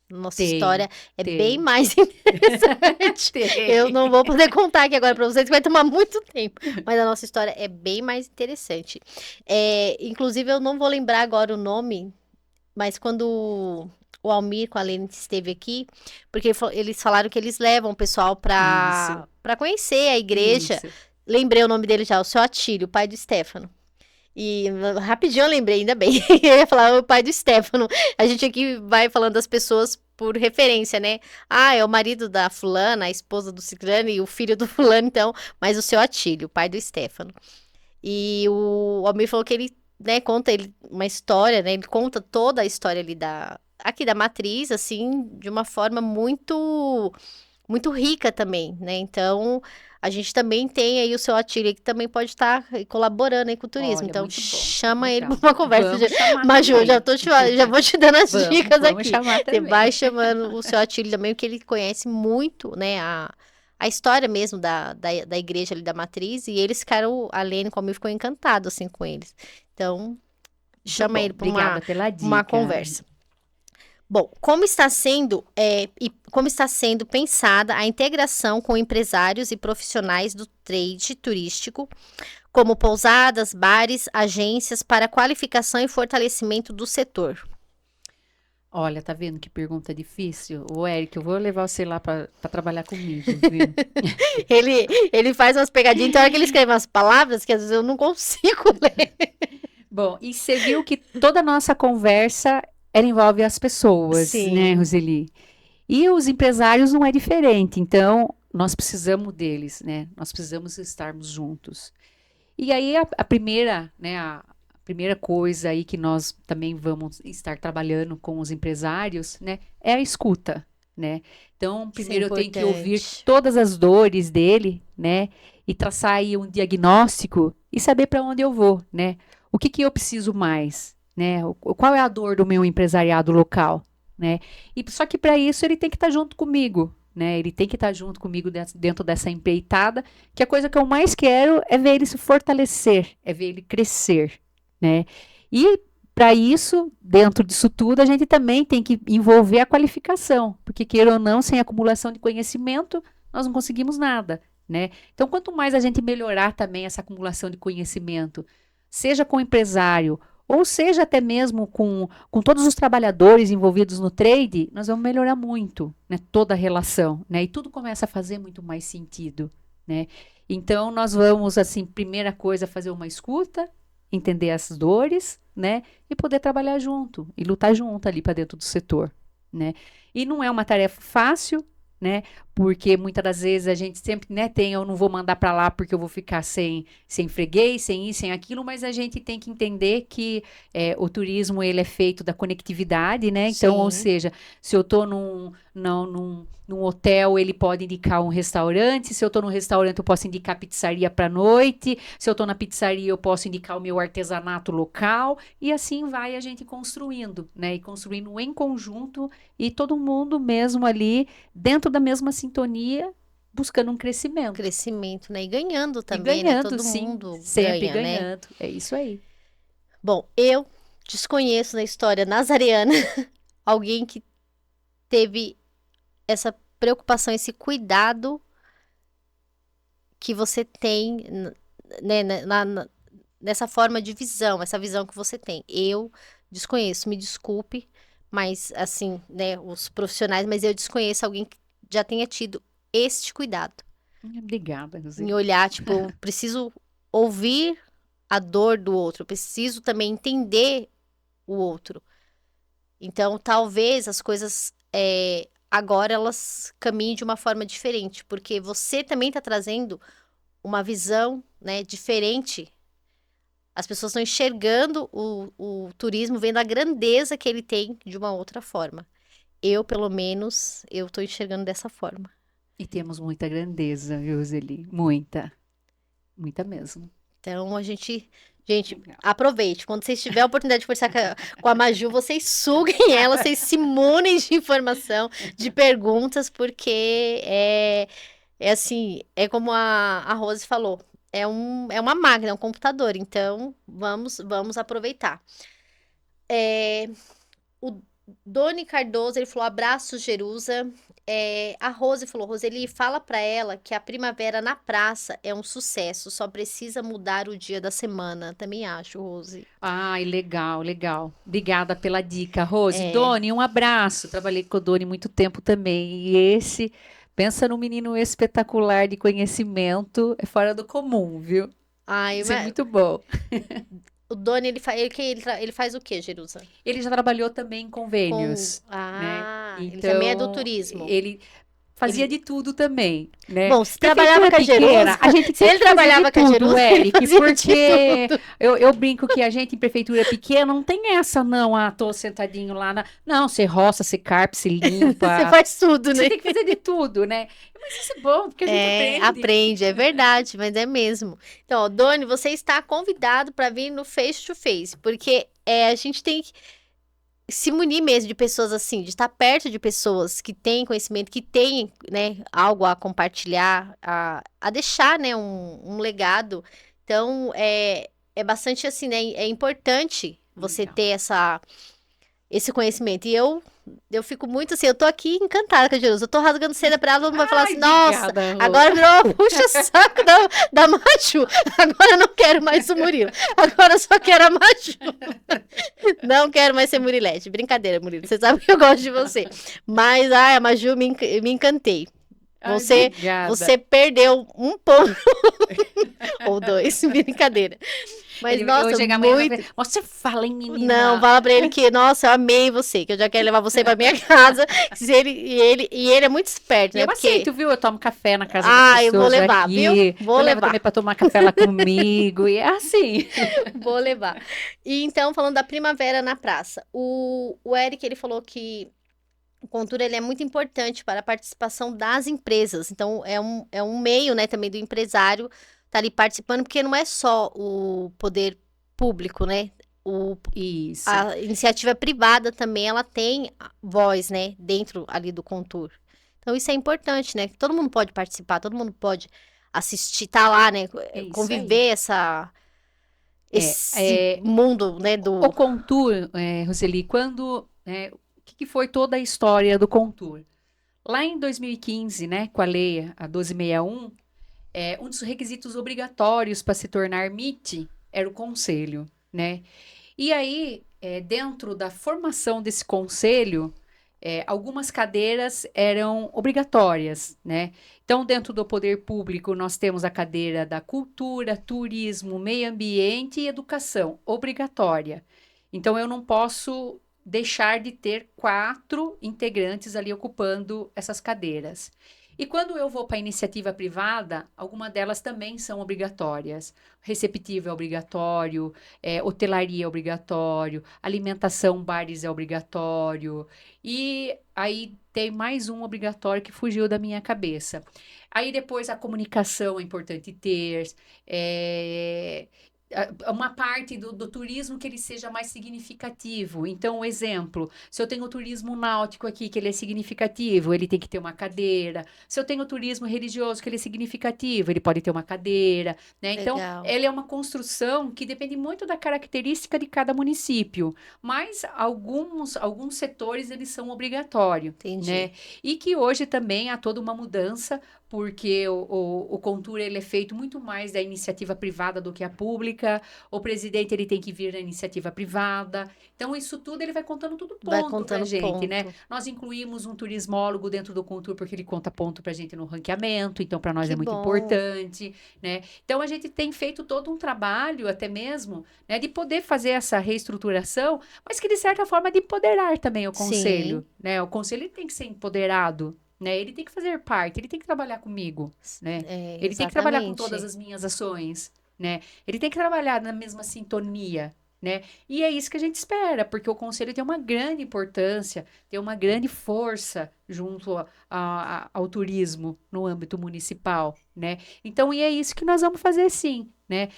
Nossa Tem, história é bem tem, mais interessante. Eu tem. não vou poder contar aqui agora para vocês, que vai tomar muito tempo. Mas a nossa história é bem mais interessante. Inclusive, eu não vou lembrar agora o nome, mas quando o Almir com a Lene esteve aqui, porque eles falaram que eles levam o pessoal Isso, para conhecer a igreja. isso. Lembrei o nome dele já, o seu Atílio, pai do Stefano. E rapidinho eu lembrei, ainda bem. Eu ia falar o pai do Stefano. A gente aqui vai falando das pessoas por referência, né? Ah, é o marido da fulana, a esposa do ciclano e o filho do fulano, então. Mas o seu Atílio, o pai do Stefano. E o Almir falou que ele, né, conta ele uma história, né? Ele conta toda a história ali aqui da matriz, assim, de uma forma muito rica também, né? Então, a gente também tem aí o seu Atílio que também pode estar colaborando aí com o turismo. Olha, Então, muito bom, chama ele legal. para uma conversa. Vamos chamar Maju, também. já vou te dando as Vamos, dicas vamos aqui. chamar Você vai também. chamando o seu Atílio também, porque ele conhece muito, né, a história mesmo da igreja ali da matriz, e eles ficaram, a Lene como ficou encantado, assim, com eles. Então, Muito chama bom. ele para Obrigada pela uma dica. conversa. Bom, como está sendo pensada a integração com empresários e profissionais do trade turístico, como pousadas, bares, agências, para qualificação e fortalecimento do setor? Olha, tá vendo que pergunta difícil? Ô, Eric, eu vou levar você lá para trabalhar comigo, viu? Ele faz umas pegadinhas, então, hora que ele escreve umas palavras que às vezes eu não consigo ler. Bom, e você viu que toda a nossa conversa, ela envolve as pessoas, né, Sim, Roseli? E os empresários não é diferente, então nós precisamos deles, né? Nós precisamos estarmos juntos. E aí a primeira, né, a primeira coisa aí que nós também vamos estar trabalhando com os empresários, né, é a escuta, né? Então, isso é primeiro eu tenho que ouvir importante. todas as dores dele, né, e traçar aí um diagnóstico e saber para onde eu vou, né? O que que eu preciso mais, né? Qual é a dor do meu empresariado local, né? E só que para isso ele tem que estar junto comigo, né? Ele tem que estar junto comigo dentro dessa empreitada, que a coisa que eu mais quero é ver ele se fortalecer, é ver ele crescer, né? E para isso, dentro disso tudo, a gente também tem que envolver a qualificação, porque queira ou não, sem acumulação de conhecimento, nós não conseguimos nada, né? Então, quanto mais a gente melhorar também essa acumulação de conhecimento, seja com o empresário ou seja até mesmo com todos os trabalhadores envolvidos no trade, nós vamos melhorar muito, né, toda a relação, né, e tudo começa a fazer muito mais sentido, né. Então, nós vamos, assim, primeira coisa, fazer uma escuta, entender as dores, né, e poder trabalhar junto, e lutar junto ali para dentro do setor, né. E não é uma tarefa fácil, né, porque muitas das vezes a gente sempre, né, tem, eu não vou mandar para lá porque eu vou ficar sem freguês, sem isso, sem aquilo, mas a gente tem que entender que o turismo ele é feito da conectividade, né? Então, ou Sim. seja, se eu estou num hotel, ele pode indicar um restaurante, se eu estou num restaurante, eu posso indicar pizzaria para noite, se eu estou na pizzaria, eu posso indicar o meu artesanato local, e assim vai a gente construindo, né? E construindo em conjunto, e todo mundo mesmo ali, dentro da mesma sintonia, buscando um crescimento. Crescimento, né? E ganhando E também, né? ganhando, Todo sim, mundo sempre ganha, né? ganhando. É isso aí. Bom, eu desconheço na história nazariana alguém que teve essa preocupação, esse cuidado que você tem, né, nessa forma de visão, essa visão que você tem. Eu desconheço, me desculpe, mas assim, né, os profissionais, mas eu desconheço alguém que já tenha tido este cuidado Obrigada, em Roseli. olhar, tipo, eu preciso ouvir a dor do outro, eu preciso também entender o outro. Então, talvez as coisas agora elas caminhem de uma forma diferente, porque você também está trazendo uma visão, né, diferente. As pessoas estão enxergando o turismo, vendo a grandeza que ele tem de uma outra forma. Eu, pelo menos, eu estou enxergando dessa forma. E temos muita grandeza, viu, Roseli? Muita. Muita mesmo. Então, gente, Legal. aproveite. Quando vocês tiverem a oportunidade de conversar com a Maju, vocês suguem ela, vocês se munem de informação, de perguntas, porque é assim, é como a Rose falou, é uma máquina, é um computador, então vamos aproveitar. O Doni Cardoso, ele falou, abraço, Jerusa. A Rose falou, Roseli, fala pra ela que a primavera na praça é um sucesso, só precisa mudar o dia da semana. Também acho, Rose. Ai, legal, legal. Obrigada pela dica, Rose. É, Doni, um abraço. Trabalhei com o Doni muito tempo também. E esse, pensa num menino espetacular de conhecimento, é fora do comum, viu? ai, Isso é muito bom. O Doni, ele faz o quê, Jerusa? Ele já trabalhou também em convênios, né? Ele também é do Então, turismo. ele fazia Ele, de tudo também, né? bom, se trabalhava Prefeitura com a pequena, Jerusa, a gente se tem ele que fazer de trabalhava com a tudo, Jerusa, ele Eric, fazia de porque tudo. eu brinco que a gente em prefeitura pequena não tem essa, não, tô sentadinho lá na... Não, você roça, você carpe, você Você limpa, faz tudo, você né? tem que fazer de tudo, né? Mas isso é bom, porque a gente É, aprende. aprende, é verdade, mas é mesmo. Então, ó, Doni, você está convidado para vir no Face to Face, porque a gente tem que se munir mesmo de pessoas assim, de estar perto de pessoas que têm conhecimento, que têm, né, algo a compartilhar, a deixar, né, um legado. Então, é bastante assim, né, é importante você Legal. ter esse conhecimento. E eu fico muito assim, eu tô aqui encantada com a Jerusa. Eu tô rasgando seda pra ela, todo mundo vai falar Ai, assim, nossa, obrigada, Rô. agora virou uma puxa-saco da Maju. Agora eu não quero mais o Murilo. Agora eu só quero a Maju. Não quero mais ser Murilete. Brincadeira, Murilo. Você sabe que eu gosto de você. Mas, ai, a Maju me encantei. Ai, Você, obrigada. você perdeu um ponto ou dois, brincadeira. Mas, Eu vou nossa, chegar amanhã e vai muito. falar, você fala, hein, Não, menina? fala pra ele que, nossa, eu amei você, que eu já quero levar você pra minha casa. Se ele é muito esperto, E né? eu Porque, aceito, viu? Eu tomo café na casa das eu vou pessoas levar, viu? aqui. Vou Eu levo também levar, para tomar café lá comigo. E é assim. vou levar. E então, falando da primavera na praça, o Eric, ele falou que o Contura ele é muito importante para a participação das empresas. Então, é um meio, né, também do empresário estar ali participando, porque não é só o poder público, né? Isso. A iniciativa privada também, ela tem voz, né, dentro ali do Contur. Então, isso é importante, né? Todo mundo pode participar, todo mundo pode assistir, tá lá, né? É isso aí. Conviver esse É, mundo, né, o do... Contour, Roseli, o que foi toda a história do Contour? Lá em 2015, né, com a lei, a 1261, um dos requisitos obrigatórios para se tornar MIT era o conselho, né? E aí, dentro da formação desse conselho, algumas cadeiras eram obrigatórias, né? Então, dentro do poder público, nós temos a cadeira da cultura, turismo, meio ambiente e educação, obrigatória. Então, eu não posso deixar de ter 4 integrantes ali ocupando essas cadeiras. E quando eu vou para a iniciativa privada, algumas delas também são obrigatórias. Receptivo é obrigatório, hotelaria é obrigatório, alimentação, bares é obrigatório. E aí tem mais um obrigatório que fugiu da minha cabeça. Aí depois a comunicação é importante ter, é, uma parte do turismo que ele seja mais significativo. Então, exemplo, se eu tenho o turismo náutico aqui, que ele é significativo, ele tem que ter uma cadeira. Se eu tenho o turismo religioso, que ele é significativo, ele pode ter uma cadeira, né? Então, Legal, ele é uma construção que depende muito da característica de cada município, mas alguns setores eles são obrigatórios, entendi. né? E que hoje também há toda uma mudança, porque o Contour ele é feito muito mais da iniciativa privada do que a pública, o presidente ele tem que vir da iniciativa privada, então isso tudo ele vai contando tudo Vai ponto pra contando gente, né? ponto. Nós incluímos um turismólogo dentro do Contour porque ele conta ponto pra gente no ranqueamento, então para nós Que é muito bom. importante, né? Então a gente tem feito todo um trabalho até mesmo, né, de poder fazer essa reestruturação, mas que de certa forma de empoderar também o Sim, conselho, né? O conselho ele tem que ser empoderado, né? Ele tem que fazer parte, ele tem que trabalhar comigo, né? Ele tem que trabalhar com todas exatamente. as minhas ações, né? Ele tem que trabalhar na mesma sintonia, né? E é isso que a gente espera, porque o conselho tem uma grande importância, tem uma grande força junto ao turismo no âmbito municipal, né? Então, e é isso que nós vamos fazer sim, né?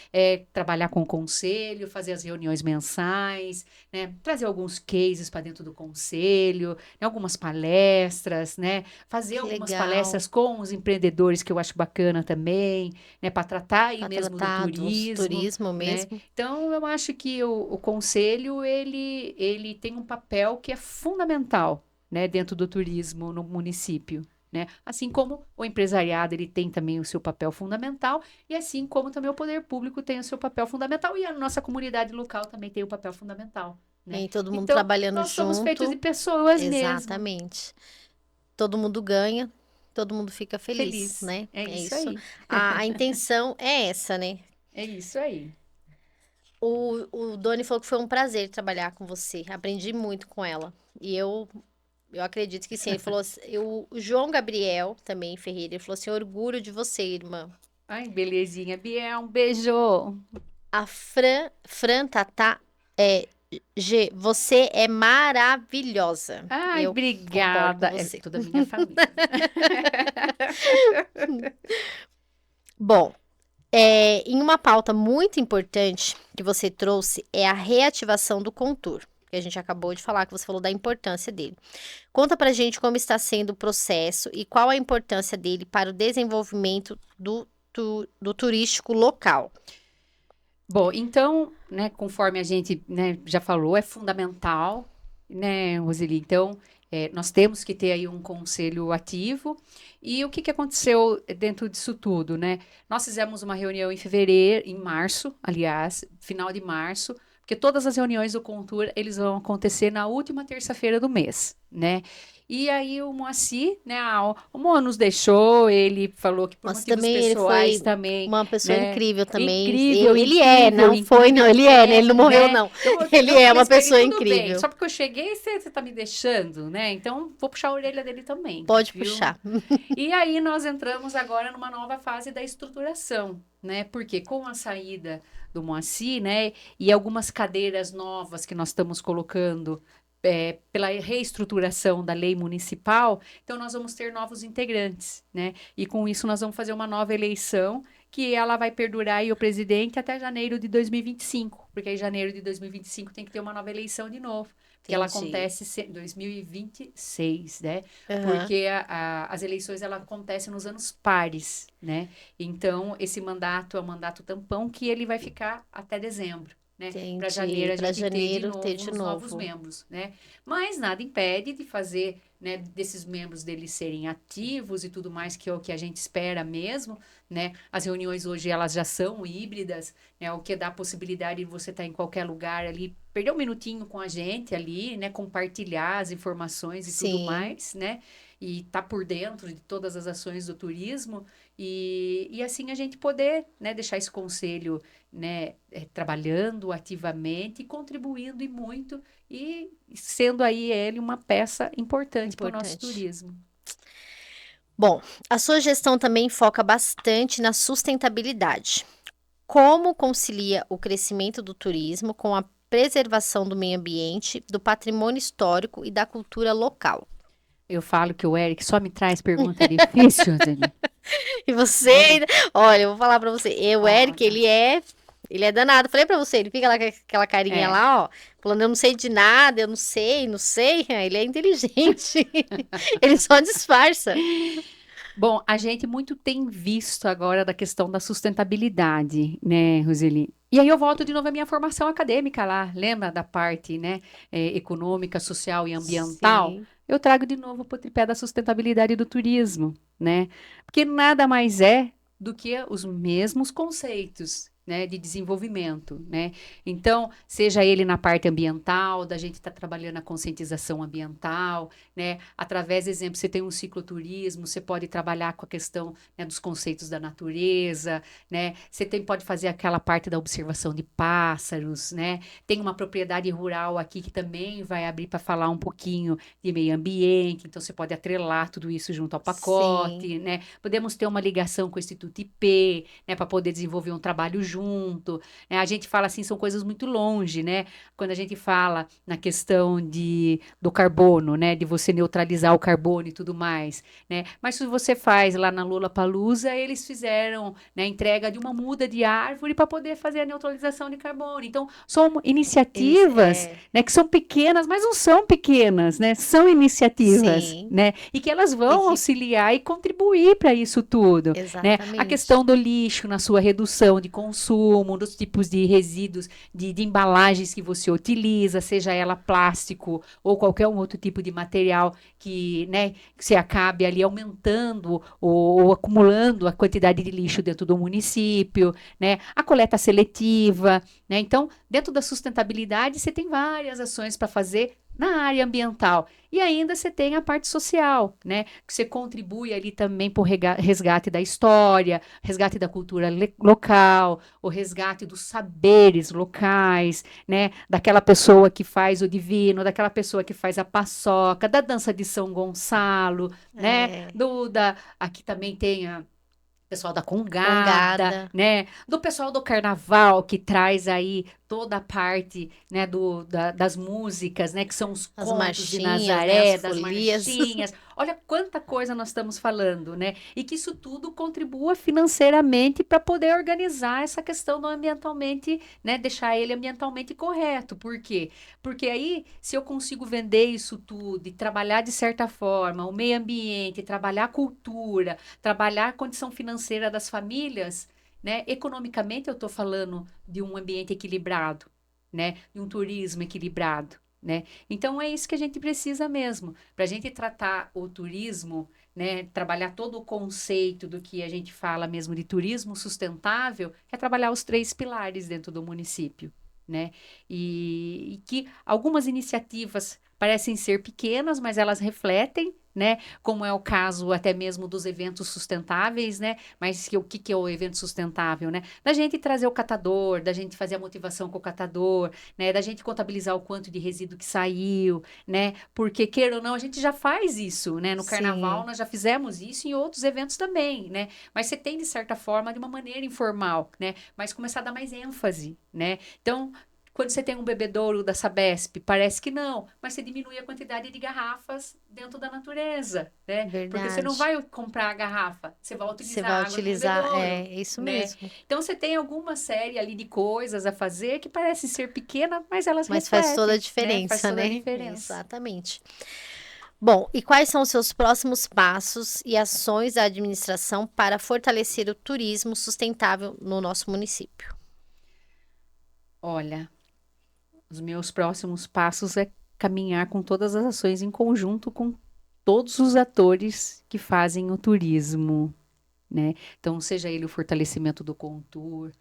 Trabalhar com o conselho, fazer as reuniões mensais, né? Trazer alguns cases para dentro do conselho, né? Algumas palestras, né? Fazer Que algumas legal. palestras com os empreendedores que eu acho bacana também, né? Para tratar aí Para mesmo do tratar do turismo, turismo né? mesmo. Então, eu acho que o conselho, ele tem um papel que é fundamental, né, dentro do turismo no município, né? Assim como o empresariado, ele tem também o seu papel fundamental, e assim como também o poder público tem o seu papel fundamental, e a nossa comunidade local também tem o papel fundamental, né? E todo mundo Então, trabalhando nós somos feitos de junto. pessoas mesmo. Exatamente. Todo mundo ganha, todo mundo fica feliz, Feliz. né? É É isso isso. aí. A intenção é essa, né? É isso aí. O Doni falou que foi um prazer trabalhar com você. Aprendi muito com ela. E eu acredito que sim. Ele falou, o João Gabriel, também Ferreira, ele falou assim: orgulho de você, irmã. Ai, belezinha. Biel, um beijo. A Fran Tatá, G, você é maravilhosa. Ai, Eu concordo com obrigada. É você. toda a minha família. Bom, em uma pauta muito importante que você trouxe é a reativação do Contur, que a gente acabou de falar, que você falou da importância dele. Conta pra gente como está sendo o processo e qual a importância dele para o desenvolvimento do turístico local. Bom, então, né, conforme a gente, né, já falou, é fundamental, né, Roseli? Então, nós temos que ter aí um conselho ativo. E o que que aconteceu dentro disso tudo, né? Nós fizemos uma reunião em fevereiro, em março, aliás, final de março, porque todas as reuniões do Contur, eles vão acontecer na última terça-feira do mês, né? E aí o Moacir, né, o Mo nos deixou, ele falou que por Mas motivos também ele pessoais foi também, uma pessoa né? incrível também. Incrível, Ele é, incrível, não foi, não. incrível, Ele é, né? Ele não morreu, né? não. Eu Ele eu é uma falei pra ele, pessoa tudo bem, incrível. só porque eu cheguei, você tá me deixando, né? Então, vou puxar a orelha dele também, Pode viu? puxar. E aí nós entramos agora numa nova fase da estruturação, né? Porque com a saída do Moacir, né, e algumas cadeiras novas que nós estamos colocando pela reestruturação da lei municipal, então nós vamos ter novos integrantes, né? E com isso nós vamos fazer uma nova eleição que ela vai perdurar aí o presidente até janeiro de 2025, porque em janeiro de 2025 tem que ter uma nova eleição de novo, porque ela Entendi. acontece em 2026, né? Aham. Porque as eleições ela acontecem nos anos pares, né? Então esse mandato é um mandato tampão que ele vai ficar até dezembro. Né? Para Entendi. janeiro a Para gente ter de janeiro ter novo de os novos novo. membros, né? Mas nada impede de fazer, né, desses membros deles serem ativos e tudo mais, que é o que a gente espera mesmo, né? As reuniões hoje elas já são híbridas, né? O que dá a possibilidade de você estar em qualquer lugar ali, perder um minutinho com a gente ali, né? Compartilhar as informações e tudo Sim, mais, né? E tá por dentro de todas as ações do turismo e assim a gente poder, né, deixar esse conselho, né, trabalhando ativamente, contribuindo e muito e sendo aí ele uma peça importante para o nosso importante. turismo. Bom, a sua gestão também foca bastante na sustentabilidade. Como concilia o crescimento do turismo com a preservação do meio ambiente, do patrimônio histórico e da cultura local? Eu falo que o Eric só me traz pergunta difícil, Zeli. E você, Olha, olha, eu vou falar pra você, o Eric, olha. ele é danado. Falei pra você, ele fica lá com aquela carinha É. lá, ó, falando, eu não sei de nada, eu não sei, não sei. Ele é inteligente. Ele só disfarça. Bom, a gente muito tem visto agora da questão da sustentabilidade, né, Roseli? E aí eu volto de novo à minha formação acadêmica lá, lembra da parte, né, econômica, social e ambiental? Sim, Eu trago de novo para o tripé da sustentabilidade do turismo, né? Porque nada mais é do que os mesmos conceitos, né, de desenvolvimento, né? Então, seja ele na parte ambiental, da gente estar trabalhando a conscientização ambiental, né? Através, exemplo, você tem um cicloturismo, você pode trabalhar com a questão, né, dos conceitos da natureza, né? Você pode fazer aquela parte da observação de pássaros, né? Tem uma propriedade rural aqui que também vai abrir para falar um pouquinho de meio ambiente, então você pode atrelar tudo isso junto ao sim, pacote, né? Podemos ter uma ligação com o Instituto IP, né, para poder desenvolver um trabalho junto, né? A gente fala assim, são coisas muito longe, né? Quando a gente fala na questão do carbono, né, de você neutralizar o carbono e tudo mais, né? Mas se você faz lá na Lollapalooza, eles fizeram, né, entrega de uma muda de árvore para poder fazer a neutralização de carbono. Então, são eles, iniciativas, né, que são pequenas, mas não são pequenas, né? São iniciativas, sim, né? E que elas e vão que, auxiliar e contribuir para isso tudo, né? A exatamente, questão do lixo na sua redução de consumo, dos tipos de resíduos, de embalagens que você utiliza, seja ela plástico ou qualquer um outro tipo de material que, né, que você acabe ali aumentando ou acumulando a quantidade de lixo dentro do município, né? A coleta seletiva, né? Então, dentro da sustentabilidade, você tem várias ações para fazer na área ambiental. E ainda você tem a parte social, né? Que você contribui ali também para o resgate da história, resgate da cultura local, o resgate dos saberes locais, né? Daquela pessoa que faz o divino, daquela pessoa que faz a paçoca, da dança de São Gonçalo, né? É, Aqui também tem a pessoal da Congada, congada, né? Do pessoal do Carnaval, que traz aí toda a parte, né, das músicas, né, que são os as contos de marchinhas, né? As Nazaré, das folias. marchinhas. Olha quanta coisa nós estamos falando, né? E que isso tudo contribua financeiramente para poder organizar essa questão do ambientalmente, né, deixar ele ambientalmente correto. Por quê? Porque aí, se eu consigo vender isso tudo e trabalhar de certa forma o meio ambiente, trabalhar a cultura, trabalhar a condição financeira das famílias, né? Economicamente, eu estou falando de um ambiente equilibrado, né? De um turismo equilibrado, né? Então, é isso que a gente precisa mesmo. Para a gente tratar o turismo, né? Trabalhar todo o conceito do que a gente fala mesmo de turismo sustentável, é trabalhar os 3 pilares dentro do município, né? E que algumas iniciativas parecem ser pequenas, mas elas refletem, né? Como é o caso até mesmo dos eventos sustentáveis, né? Mas o que é o evento sustentável, né? Da gente trazer o catador, da gente fazer a motivação com o catador, né? Da gente contabilizar o quanto de resíduo que saiu, né? Porque, queira ou não, a gente já faz isso, né? No carnaval Sim. nós já fizemos isso e em outros eventos também, né? Mas você tem, de certa forma, de uma maneira informal, né? Mas começar a dar mais ênfase, né? Então, quando você tem um bebedouro da Sabesp, parece que não, mas você diminui a quantidade de garrafas dentro da natureza, né? Porque você não Verdade. vai comprar a garrafa, você vai Você utilizar vai a água do utilizar, bebedouro, é isso né? mesmo. Então você tem alguma série ali de coisas a fazer que parece ser pequena, mas elas Mas faz toda a refletem, né? Faz diferença, toda a né? diferença. Exatamente. Bom, e quais são os seus próximos passos e ações da administração para fortalecer o turismo sustentável no nosso município? Olha, os meus próximos passos é caminhar com todas as ações em conjunto com todos os atores que fazem o turismo, né? Então, seja ele o fortalecimento do Contur,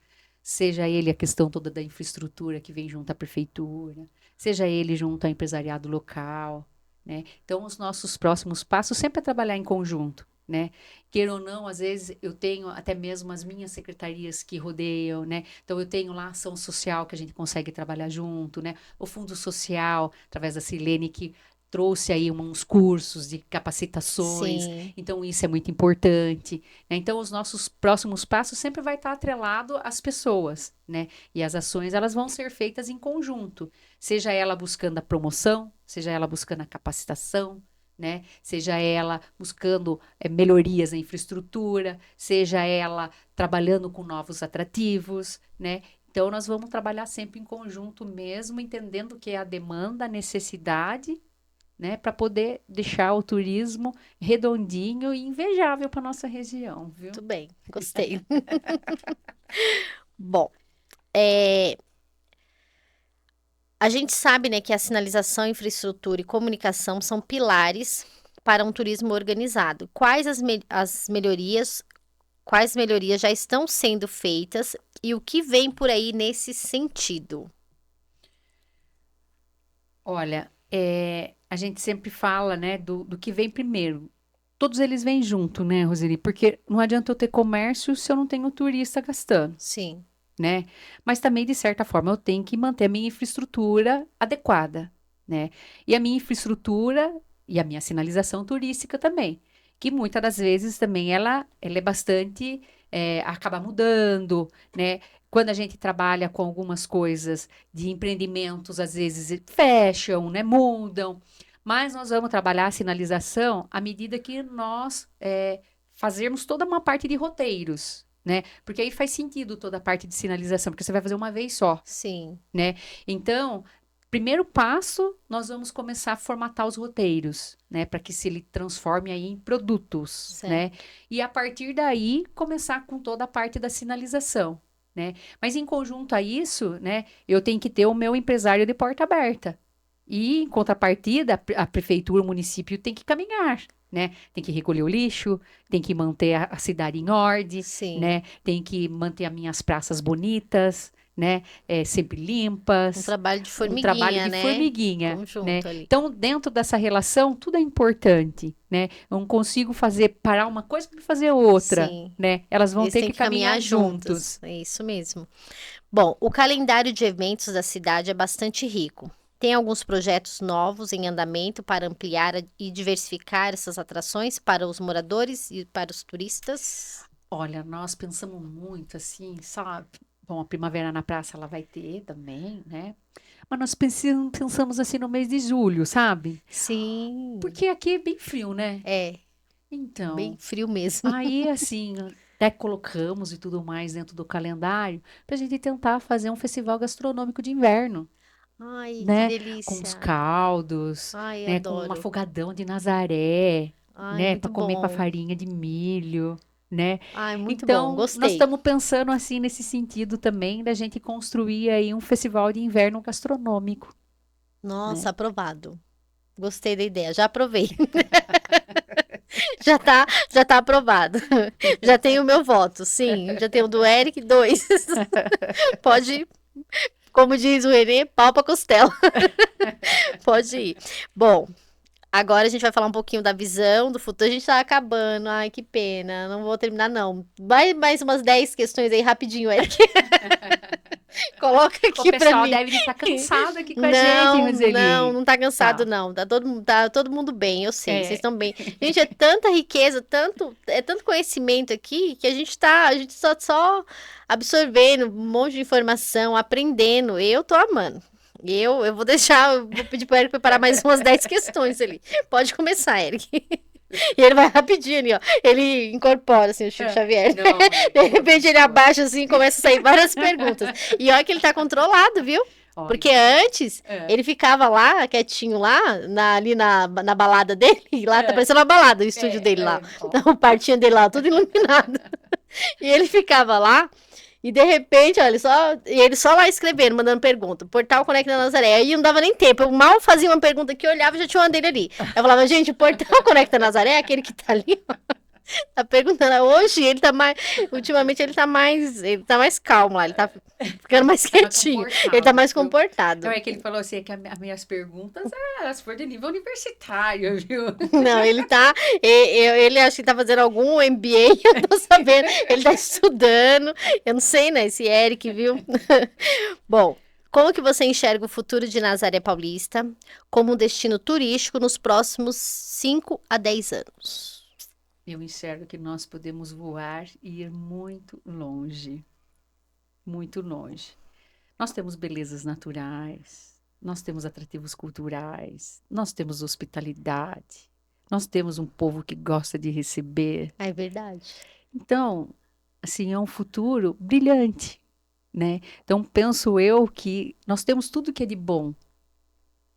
seja ele a questão toda da infraestrutura que vem junto à prefeitura, seja ele junto ao empresariado local, né? Então, os nossos próximos passos sempre é trabalhar em conjunto, né? Queira ou não, às vezes eu tenho até mesmo as minhas secretarias que rodeiam, né? Então, eu tenho lá a ação social que a gente consegue trabalhar junto, né? O fundo social, através da Silene, que trouxe aí uns cursos de capacitações, Sim, então isso é muito importante, né? Então os nossos próximos passos sempre vai estar atrelado às pessoas, né? E as ações elas vão ser feitas em conjunto, seja ela buscando a promoção, seja ela buscando a capacitação, né? Seja ela buscando melhorias na infraestrutura, seja ela trabalhando com novos atrativos, né? Então nós vamos trabalhar sempre em conjunto mesmo, entendendo que é a demanda, a necessidade, né, para poder deixar o turismo redondinho e invejável para nossa região, viu? muito bem, gostei. Bom, é, a gente sabe, né, que a sinalização, infraestrutura e comunicação são pilares para um turismo organizado. Quais melhorias já estão sendo feitas e o que vem por aí nesse sentido? Olha, a gente sempre fala, né, do que vem primeiro. Todos eles vêm junto, né, Roseli? Porque não adianta eu ter comércio se eu não tenho turista gastando, Sim, né? Mas também, de certa forma, eu tenho que manter a minha infraestrutura adequada, né? E a minha infraestrutura e a minha sinalização turística também, que muitas das vezes também ela é bastante, acaba mudando, né? Quando a gente trabalha com algumas coisas de empreendimentos, às vezes fecham, né? Mudam, mas nós vamos trabalhar a sinalização à medida que nós fazermos toda uma parte de roteiros, né? Porque aí faz sentido toda a parte de sinalização, porque você vai fazer uma vez só, sim, né? Então, primeiro passo, nós vamos começar a formatar os roteiros, né? Para que se ele transforme aí em produtos, né? certo. E a partir daí, começar com toda a parte da sinalização, né? Mas em conjunto a isso, né? Eu tenho que ter o meu empresário de porta aberta. E, em contrapartida, a prefeitura, o município tem que caminhar, né? Tem que recolher o lixo, tem que manter a cidade em ordem, Sim, né? Tem que manter as minhas praças bonitas, né? Sempre Um limpas, trabalho de um trabalho formiguinha, de né? formiguinha, né? Conjunto ali. Então, dentro dessa relação, tudo é importante, né? Eu não consigo parar uma coisa para fazer outra, Sim. né? Elas vão Eles ter têm que que caminhar caminhar juntos. juntos. É isso mesmo. Bom, o calendário de eventos da cidade é bastante rico. Tem alguns projetos novos em andamento para ampliar e diversificar essas atrações para os moradores e para os turistas. Olha, nós pensamos muito assim, sabe? Bom, a Primavera na Praça ela vai ter também, né? Mas nós pensamos assim no mês de julho, sabe? Sim, Porque aqui é bem frio, né? é bem Então, frio mesmo. aí assim, até colocamos e tudo mais dentro do calendário para a gente tentar fazer um festival gastronômico de inverno, Ai, que né? Com os delícia. caldos, Ai, né? Com um adoro. afogadão de Nazaré, Ai, né? Para muito comer com a bom. farinha de milho, né? Ai, muito bom. Então, nós Gostei. estamos pensando assim nesse sentido também da gente construir aí um festival de inverno gastronômico, Nossa, né? aprovado. Gostei da ideia. Já aprovei. Já tá aprovado. Já tenho o meu voto, sim. Já tenho o do Eric, dois. Pode, como diz o Renê, pau pra costela. Pode ir. Bom, agora a gente vai falar um pouquinho da visão do futuro. A gente tá acabando. Ai, que pena. Não vou terminar, não. Vai mais umas 10 questões aí rapidinho, Eric. Coloca O aqui pra pessoal mim. deve estar cansado aqui com a gente, Não, não, Roseli. não tá cansado, Tá. não. Tá todo mundo bem, eu sei. Vocês É, estão bem. Gente, é tanta riqueza, tanto conhecimento aqui que a gente só absorvendo um monte de informação, aprendendo. Eu tô amando. Eu vou pedir pro Eric preparar mais umas 10 questões ali. Pode começar, Eric. E ele vai rapidinho ali, ó. Ele incorpora, assim, o Chico Xavier. não, é, De por repente ele favor. abaixa, assim, e começa a sair várias perguntas. E olha que ele tá controlado, viu? Porque Olha, antes é, ele ficava lá, quietinho lá, ali na balada dele, e lá tá é, parecendo uma balada, o estúdio dele lá. ó. Então, o partinho dele lá, tudo iluminado. E ele ficava lá, e de repente, olha, ele só lá escrevendo, mandando pergunta. Portal Conecta Nazaré. Aí não dava nem tempo. Eu mal fazia uma pergunta que eu olhava e já tinha uma dele ali. Eu falava, gente, o Portal Conecta Nazaré é aquele que tá ali, ó. Tá perguntando. Hoje ele tá mais. Ultimamente ele tá mais calmo lá. Ele tá ficando mais Tá mais quietinho. Ele tá comportado, mais viu? Não, comportado. é que ele falou assim, que as minhas perguntas, elas foram de nível universitário, viu? Não, ele acho que tá fazendo algum MBA, eu tô sabendo. Ele tá estudando. Eu não sei, né? Esse Eric, viu? Bom, como que você enxerga o futuro de Nazaré Paulista como um destino turístico nos próximos 5 a 10 anos? Eu enxergo que nós podemos voar e ir muito longe, muito longe. Nós temos belezas naturais, nós temos atrativos culturais, nós temos hospitalidade, nós temos um povo que gosta de receber. É verdade. Então, assim, é um futuro brilhante, né? Então, penso eu que nós temos tudo que é de bom,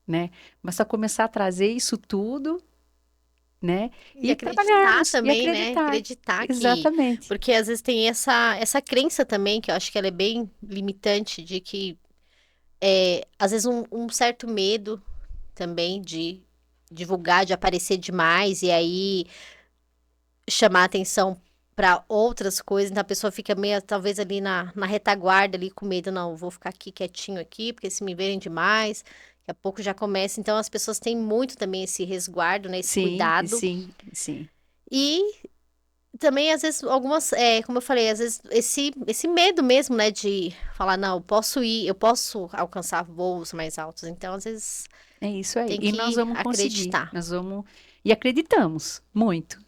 né? Mas só começar a trazer isso tudo, né? E E acreditar trabalharmos, e também, né? acreditar. Acreditar que. Exatamente. Porque às vezes tem essa crença também, que eu acho que ela é bem limitante, de que às vezes um certo medo também de divulgar, de aparecer demais, e aí chamar atenção para outras coisas, então a pessoa fica meio, talvez ali na retaguarda, ali com medo, não, vou ficar aqui quietinho aqui, porque se me verem demais, daqui a pouco já começa. Então as pessoas têm muito também esse resguardo, né, esse Sim, cuidado. sim, sim. E também, às vezes, algumas, como eu falei, às vezes esse medo mesmo, né, de falar, não, eu posso alcançar voos mais altos. Então, às vezes, É isso aí. tem E nós que vamos conseguir. acreditar. Nós vamos. E acreditamos muito.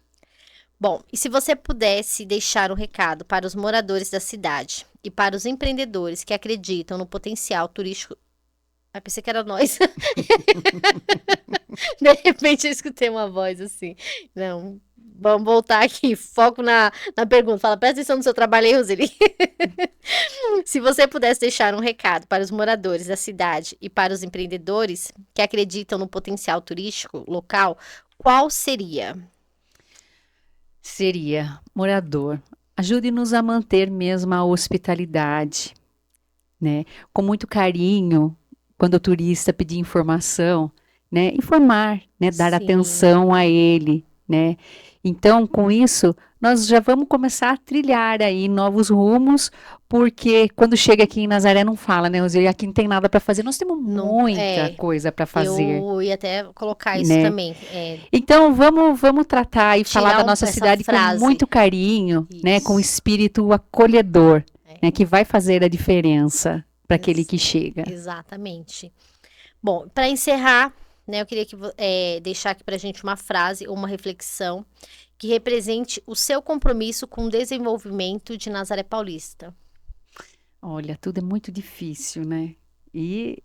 Bom, e se você pudesse deixar um recado para os moradores da cidade e para os empreendedores que acreditam no potencial turístico. Ah, pensei que era nós. De repente eu escutei uma voz assim. Não, vamos voltar aqui. Foco na pergunta. Fala, presta atenção no seu trabalho aí, Roseli. Se você pudesse deixar um recado para os moradores da cidade e para os empreendedores que acreditam no potencial turístico local, qual seria? Seria morador. Ajude-nos a manter mesmo a hospitalidade, né? Com muito carinho, quando o turista pedir informação, né? Informar, né? Dar Sim, atenção a ele, né? Então, com isso, nós já vamos começar a trilhar aí novos rumos, porque quando chega aqui em Nazaré não fala, né, Roseli? Aqui não tem nada para fazer. Nós temos Não, muita coisa para fazer, eu ia até colocar isso né? também. Então vamos tratar e falar Tirar da nossa essa cidade com frase. muito carinho, né, com Isso. espírito acolhedor, É, né, que vai fazer a diferença para aquele ex- que chega. exatamente. Bom, para encerrar, né, eu queria deixar aqui para a gente uma frase ou uma reflexão que represente o seu compromisso com o desenvolvimento de Nazaré Paulista. Olha, tudo é muito difícil, né? E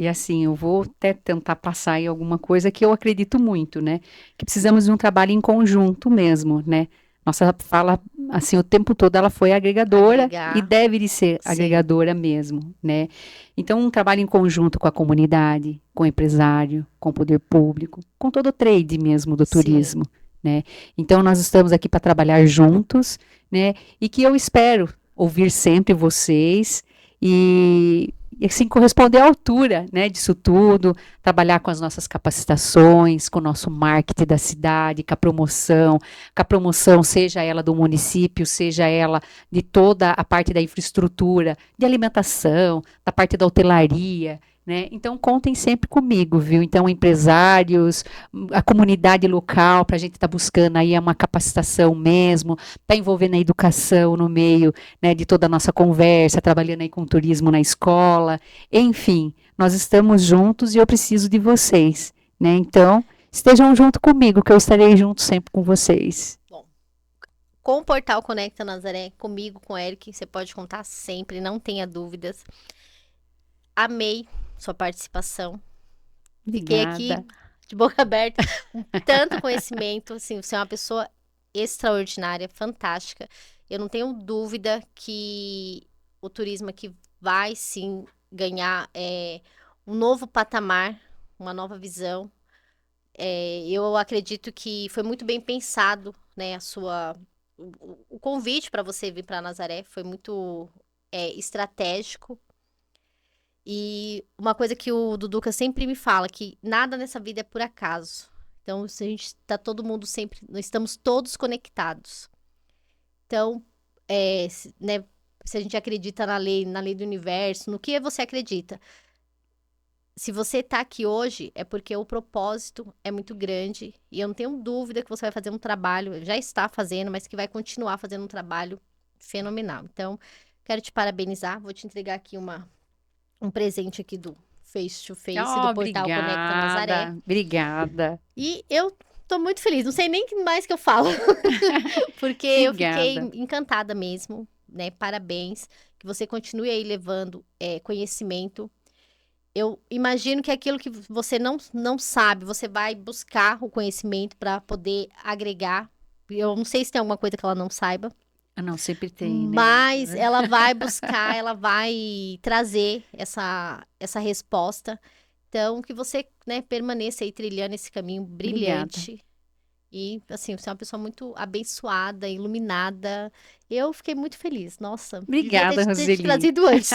assim, eu vou até tentar passar aí alguma coisa que eu acredito muito, né? Que precisamos de um trabalho em conjunto mesmo, né? Nossa fala, assim, o tempo todo ela foi agregadora e Agregar, deve de ser sim, agregadora mesmo, né? Então, um trabalho em conjunto com a comunidade, com o empresário, com o poder público, com todo o trade mesmo do sim. turismo, né? Então, nós estamos aqui para trabalhar juntos, né? E que eu espero ouvir sempre vocês e assim corresponder à altura, né, disso tudo, trabalhar com as nossas capacitações, com o nosso marketing da cidade, com a promoção, seja ela do município, seja ela de toda a parte da infraestrutura, de alimentação, da parte da hotelaria, né? Então contem sempre comigo, viu? Então empresários, a comunidade local, para a gente estar buscando aí uma capacitação mesmo, está envolvendo a educação no meio, né, de toda a nossa conversa, trabalhando aí com turismo na escola, enfim, nós estamos juntos e eu preciso de vocês, né? Então, estejam junto comigo, que eu estarei junto sempre com vocês. Bom, com o Portal Conecta Nazaré, comigo, com o Eric, você pode contar sempre, não tenha dúvidas. Amei sua participação. Fiquei aqui Obrigada. de boca aberta, com tanto conhecimento, assim, você é uma pessoa extraordinária, fantástica. Eu não tenho dúvida que o turismo aqui vai sim ganhar um novo patamar, uma nova visão. Eu acredito que foi muito bem pensado, né, o convite para você vir para Nazaré foi muito estratégico. E uma coisa que o Duduca sempre me fala, que nada nessa vida é por acaso. Então, se a gente tá todo mundo sempre, nós estamos todos conectados. Então, né, se a gente acredita na lei do universo, no que você acredita? Se você tá aqui hoje, é porque o propósito é muito grande. E eu não tenho dúvida que você vai fazer um trabalho, já está fazendo, mas que vai continuar fazendo um trabalho fenomenal. Então, quero te parabenizar. Vou te entregar aqui um presente aqui do Face to Face, Oh, do Portal Conecta Nazaré. obrigada, obrigada, E eu tô muito feliz, não sei nem o que mais que eu falo, porque eu fiquei obrigada. encantada mesmo, né? Parabéns, que você continue aí levando conhecimento. Eu imagino que aquilo que você não sabe, você vai buscar o conhecimento para poder agregar. Eu não sei se tem alguma coisa que ela não saiba, Ah, não, sempre tem, né? mas ela vai buscar, ela vai trazer essa resposta. Então, que você, né, permaneça aí trilhando esse caminho Obrigada. brilhante. E, assim, você é uma pessoa muito abençoada, iluminada. Eu fiquei muito feliz. Nossa, devia Obrigada, ter te Roseli. trazido antes.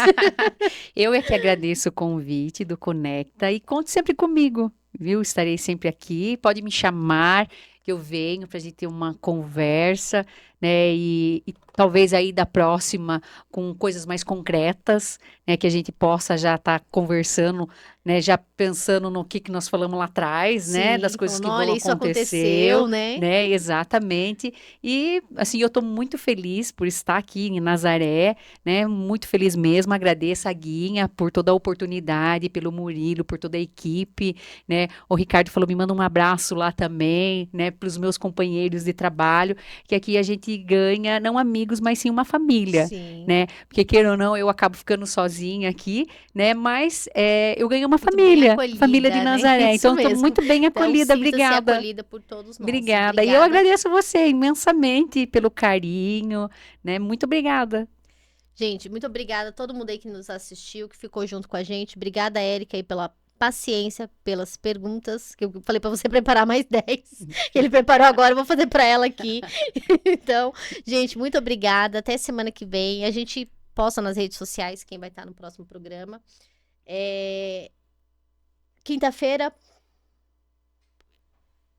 Eu é que agradeço o convite do Conecta e conte sempre comigo, viu? Estarei sempre aqui. Pode me chamar, que eu venho para a gente ter uma conversa, né? E talvez aí da próxima com coisas mais concretas, né? Que a gente possa já estar conversando, né? Já pensando no que nós falamos lá atrás, né? Das Sim, coisas falando, que vão olha, isso acontecer, aconteceu, né? né? Exatamente. E assim, eu estou muito feliz por estar aqui em Nazaré, né? Muito feliz mesmo. Agradeço a Guinha por toda a oportunidade, pelo Murilo, por toda a equipe, né? O Ricardo falou, me manda um abraço lá também, né? Para os meus companheiros de trabalho, que aqui a gente ganha não amigos, mas sim uma família, Sim, né? Porque queira ou não, eu acabo ficando sozinha aqui, né? Mas eu ganhei uma muito bem família de acolhida, né? Nazaré. Isso Então, estou mesmo. muito bem Então, acolhida. sinta-se Obrigada. acolhida por todos nós. Obrigada. E eu Obrigada. agradeço você imensamente pelo carinho, né? Muito obrigada. Gente, muito obrigada a todo mundo aí que nos assistiu, que ficou junto com a gente. Obrigada, Érica, aí pela paciência, pelas perguntas, que eu falei pra você preparar mais 10. Ele preparou agora, eu vou fazer pra ela aqui. Então, gente, muito obrigada. Até semana que vem. A gente posta nas redes sociais quem vai estar no próximo programa. Quinta-feira,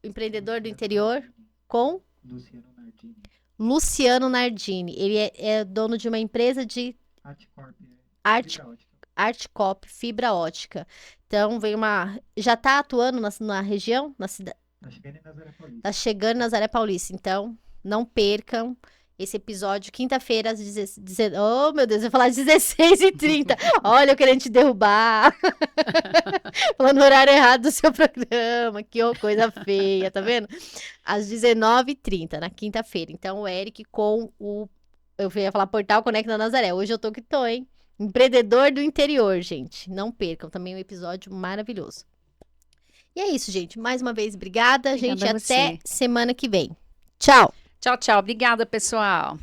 empreendedor do interior com Luciano Nardini. Luciano Nardini. Ele é dono de uma empresa de Artcop, fibra ótica. Então, já tá atuando na região, na cidade. Tá chegando em Nazaré Paulista. Então, não percam esse episódio, quinta-feira, às 16. Oh, meu Deus, eu ia falar 16h30. Olha, eu querendo te derrubar. Falando o horário errado do seu programa. Que coisa feia, tá vendo? Às 19h30, na quinta-feira. Então, o Eric com o. Eu ia falar Portal Conecta Nazaré. Hoje eu tô que tô, hein? Empreendedor do interior, gente. Não percam. Também um episódio maravilhoso. E é isso, gente. Mais uma vez, obrigada, gente. Obrigada a Até você. semana que vem. Tchau. Tchau, tchau. Obrigada, pessoal.